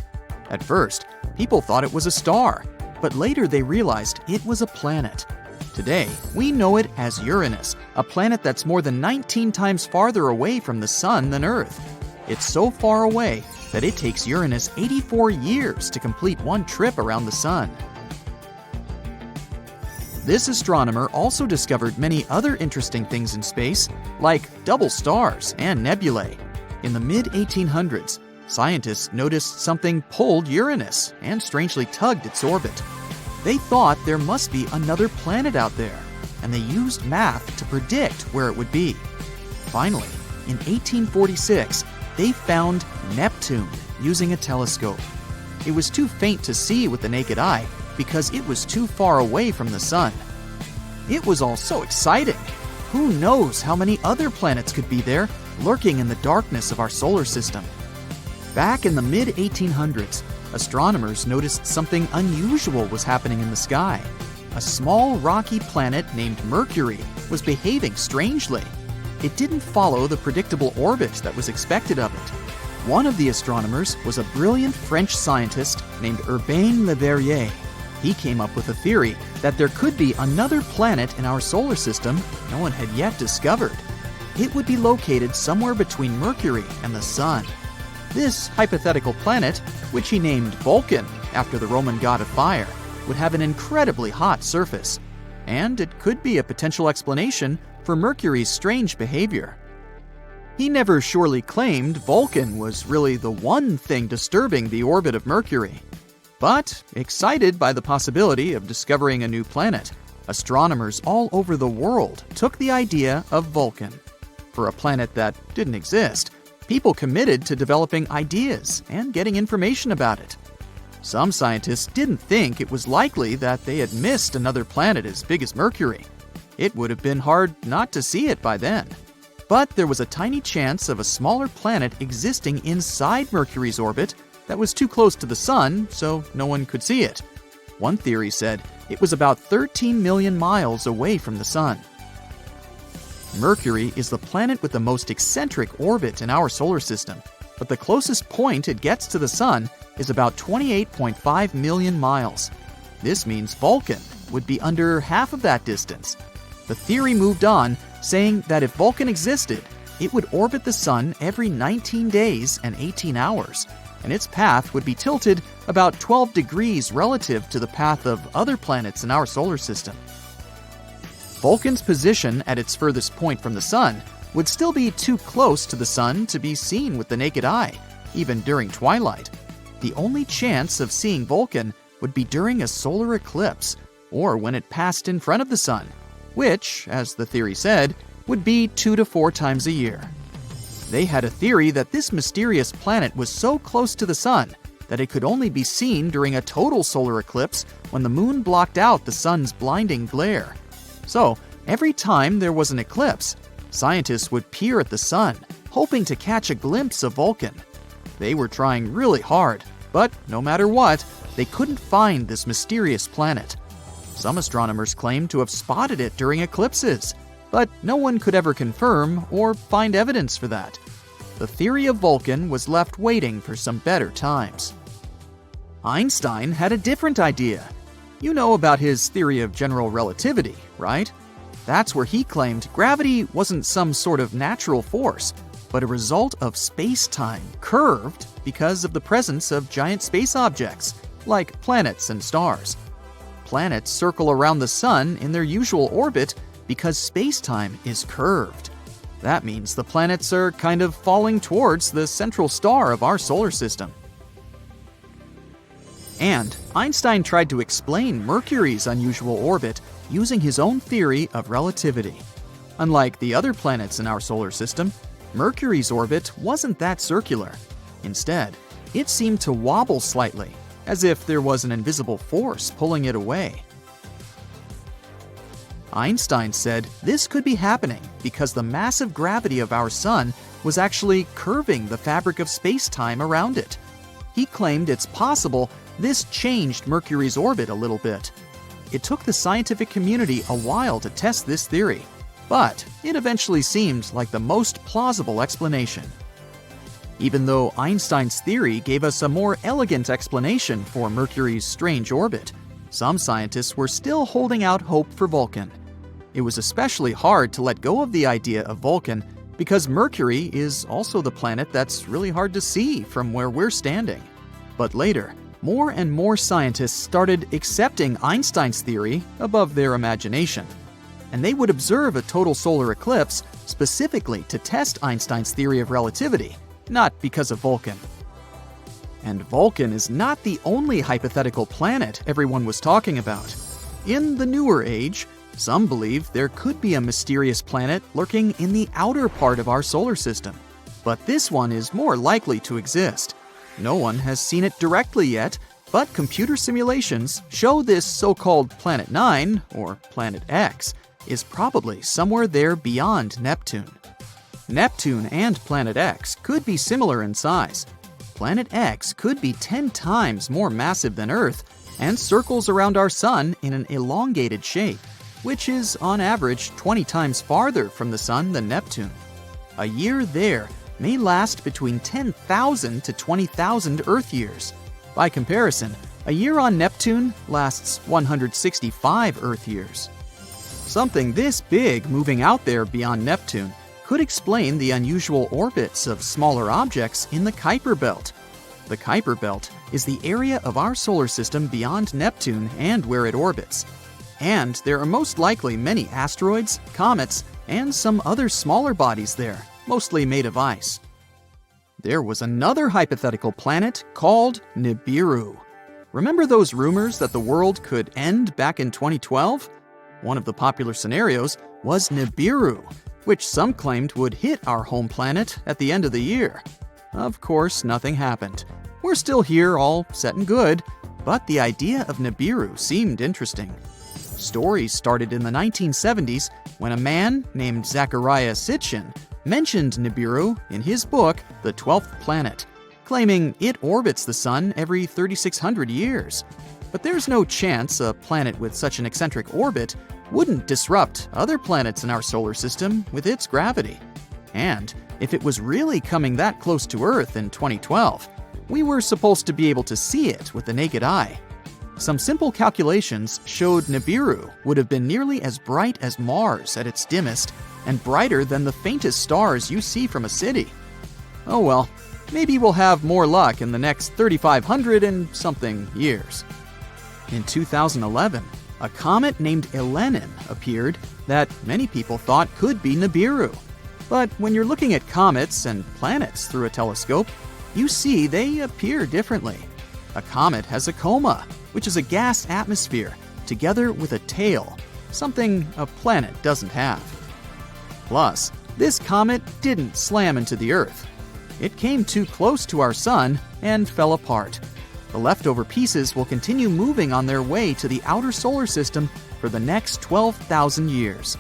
At first, people thought it was a star, but later they realized it was a planet. Today, we know it as Uranus, a planet that's more than 19 times farther away from the Sun than Earth. It's so far away that it takes Uranus 84 years to complete one trip around the Sun. This astronomer also discovered many other interesting things in space, like double stars and nebulae. In the mid-1800s, scientists noticed something pulled Uranus and strangely tugged its orbit. They thought there must be another planet out there, and they used math to predict where it would be. Finally, in 1846, they found Neptune using a telescope. It was too faint to see with the naked eye because it was too far away from the Sun. It was all so exciting. Who knows how many other planets could be there, lurking in the darkness of our solar system? Back in the mid-1800s, astronomers noticed something unusual was happening in the sky. A small rocky planet named Mercury was behaving strangely. It didn't follow the predictable orbit that was expected of it. One of the astronomers was a brilliant French scientist named Urbain Le Verrier. He came up with a theory that there could be another planet in our solar system no one had yet discovered. It would be located somewhere between Mercury and the Sun. This hypothetical planet, which he named Vulcan after the Roman god of fire, would have an incredibly hot surface, and it could be a potential explanation for Mercury's strange behavior. He never surely claimed Vulcan was really the one thing disturbing the orbit of Mercury. But, excited by the possibility of discovering a new planet, astronomers all over the world took the idea of Vulcan. For a planet that didn't exist, people committed to developing ideas and getting information about it. Some scientists didn't think it was likely that they had missed another planet as big as Mercury. It would have been hard not to see it by then. But there was a tiny chance of a smaller planet existing inside Mercury's orbit that was too close to the Sun, so no one could see it. One theory said it was about 13 million miles away from the Sun. Mercury is the planet with the most eccentric orbit in our solar system, but the closest point it gets to the Sun is about 28.5 million miles. This means Vulcan would be under half of that distance. The theory moved on, saying that if Vulcan existed, it would orbit the Sun every 19 days and 18 hours, and its path would be tilted about 12 degrees relative to the path of other planets in our solar system. Vulcan's position at its furthest point from the Sun would still be too close to the Sun to be seen with the naked eye, even during twilight. The only chance of seeing Vulcan would be during a solar eclipse, or when it passed in front of the Sun, which, as the theory said, would be 2 to 4 times a year. They had a theory that this mysterious planet was so close to the Sun that it could only be seen during a total solar eclipse when the moon blocked out the Sun's blinding glare. So, every time there was an eclipse, scientists would peer at the Sun, hoping to catch a glimpse of Vulcan. They were trying really hard, but no matter what, they couldn't find this mysterious planet. Some astronomers claimed to have spotted it during eclipses, but no one could ever confirm or find evidence for that. The theory of Vulcan was left waiting for some better times. Einstein had a different idea. You know about his theory of general relativity, right? That's where he claimed gravity wasn't some sort of natural force, but a result of space-time curved because of the presence of giant space objects, like planets and stars. Planets circle around the Sun in their usual orbit because space-time is curved. That means the planets are kind of falling towards the central star of our solar system. And Einstein tried to explain Mercury's unusual orbit using his own theory of relativity. Unlike the other planets in our solar system, Mercury's orbit wasn't that circular. Instead, it seemed to wobble slightly, as if there was an invisible force pulling it away. Einstein said this could be happening because the massive gravity of our Sun was actually curving the fabric of space-time around it. He claimed it's possible this changed Mercury's orbit a little bit. It took the scientific community a while to test this theory, but it eventually seemed like the most plausible explanation. Even though Einstein's theory gave us a more elegant explanation for Mercury's strange orbit, some scientists were still holding out hope for Vulcan. It was especially hard to let go of the idea of Vulcan because Mercury is also the planet that's really hard to see from where we're standing. But later, more and more scientists started accepting Einstein's theory above their imagination, and they would observe a total solar eclipse specifically to test Einstein's theory of relativity, not because of Vulcan. And Vulcan is not the only hypothetical planet everyone was talking about. In the newer age, some believe there could be a mysterious planet lurking in the outer part of our solar system, but this one is more likely to exist. No one has seen it directly yet, but computer simulations show this so-called Planet 9, or Planet X, is probably somewhere there beyond Neptune. Neptune and Planet X could be similar in size. Planet X could be 10 times more massive than Earth and circles around our Sun in an elongated shape, which is on average 20 times farther from the Sun than Neptune. A year there may last between 10,000 to 20,000 Earth years. By comparison, a year on Neptune lasts 165 Earth years. Something this big moving out there beyond Neptune could explain the unusual orbits of smaller objects in the Kuiper Belt. The Kuiper Belt is the area of our solar system beyond Neptune and where it orbits. And there are most likely many asteroids, comets, and some other smaller bodies there, mostly made of ice. There was another hypothetical planet called Nibiru. Remember those rumors that the world could end back in 2012? One of the popular scenarios was Nibiru, which some claimed would hit our home planet at the end of the year. Of course, nothing happened. We're still here, all set and good, but the idea of Nibiru seemed interesting. Stories started in the 1970s when a man named Zecharia Sitchin mentioned Nibiru in his book, The 12th Planet, claiming it orbits the Sun every 3,600 years. But there's no chance a planet with such an eccentric orbit wouldn't disrupt other planets in our solar system with its gravity. And if it was really coming that close to Earth in 2012, we were supposed to be able to see it with the naked eye. Some simple calculations showed Nibiru would have been nearly as bright as Mars at its dimmest and brighter than the faintest stars you see from a city. Oh well, maybe we'll have more luck in the next 3,500 and something years. In 2011, a comet named Elenin appeared that many people thought could be Nibiru. But when you're looking at comets and planets through a telescope, you see they appear differently. A comet has a coma, which is a gas atmosphere, together with a tail, something a planet doesn't have. Plus, this comet didn't slam into the Earth. It came too close to our Sun and fell apart. The leftover pieces will continue moving on their way to the outer solar system for the next 12,000 years.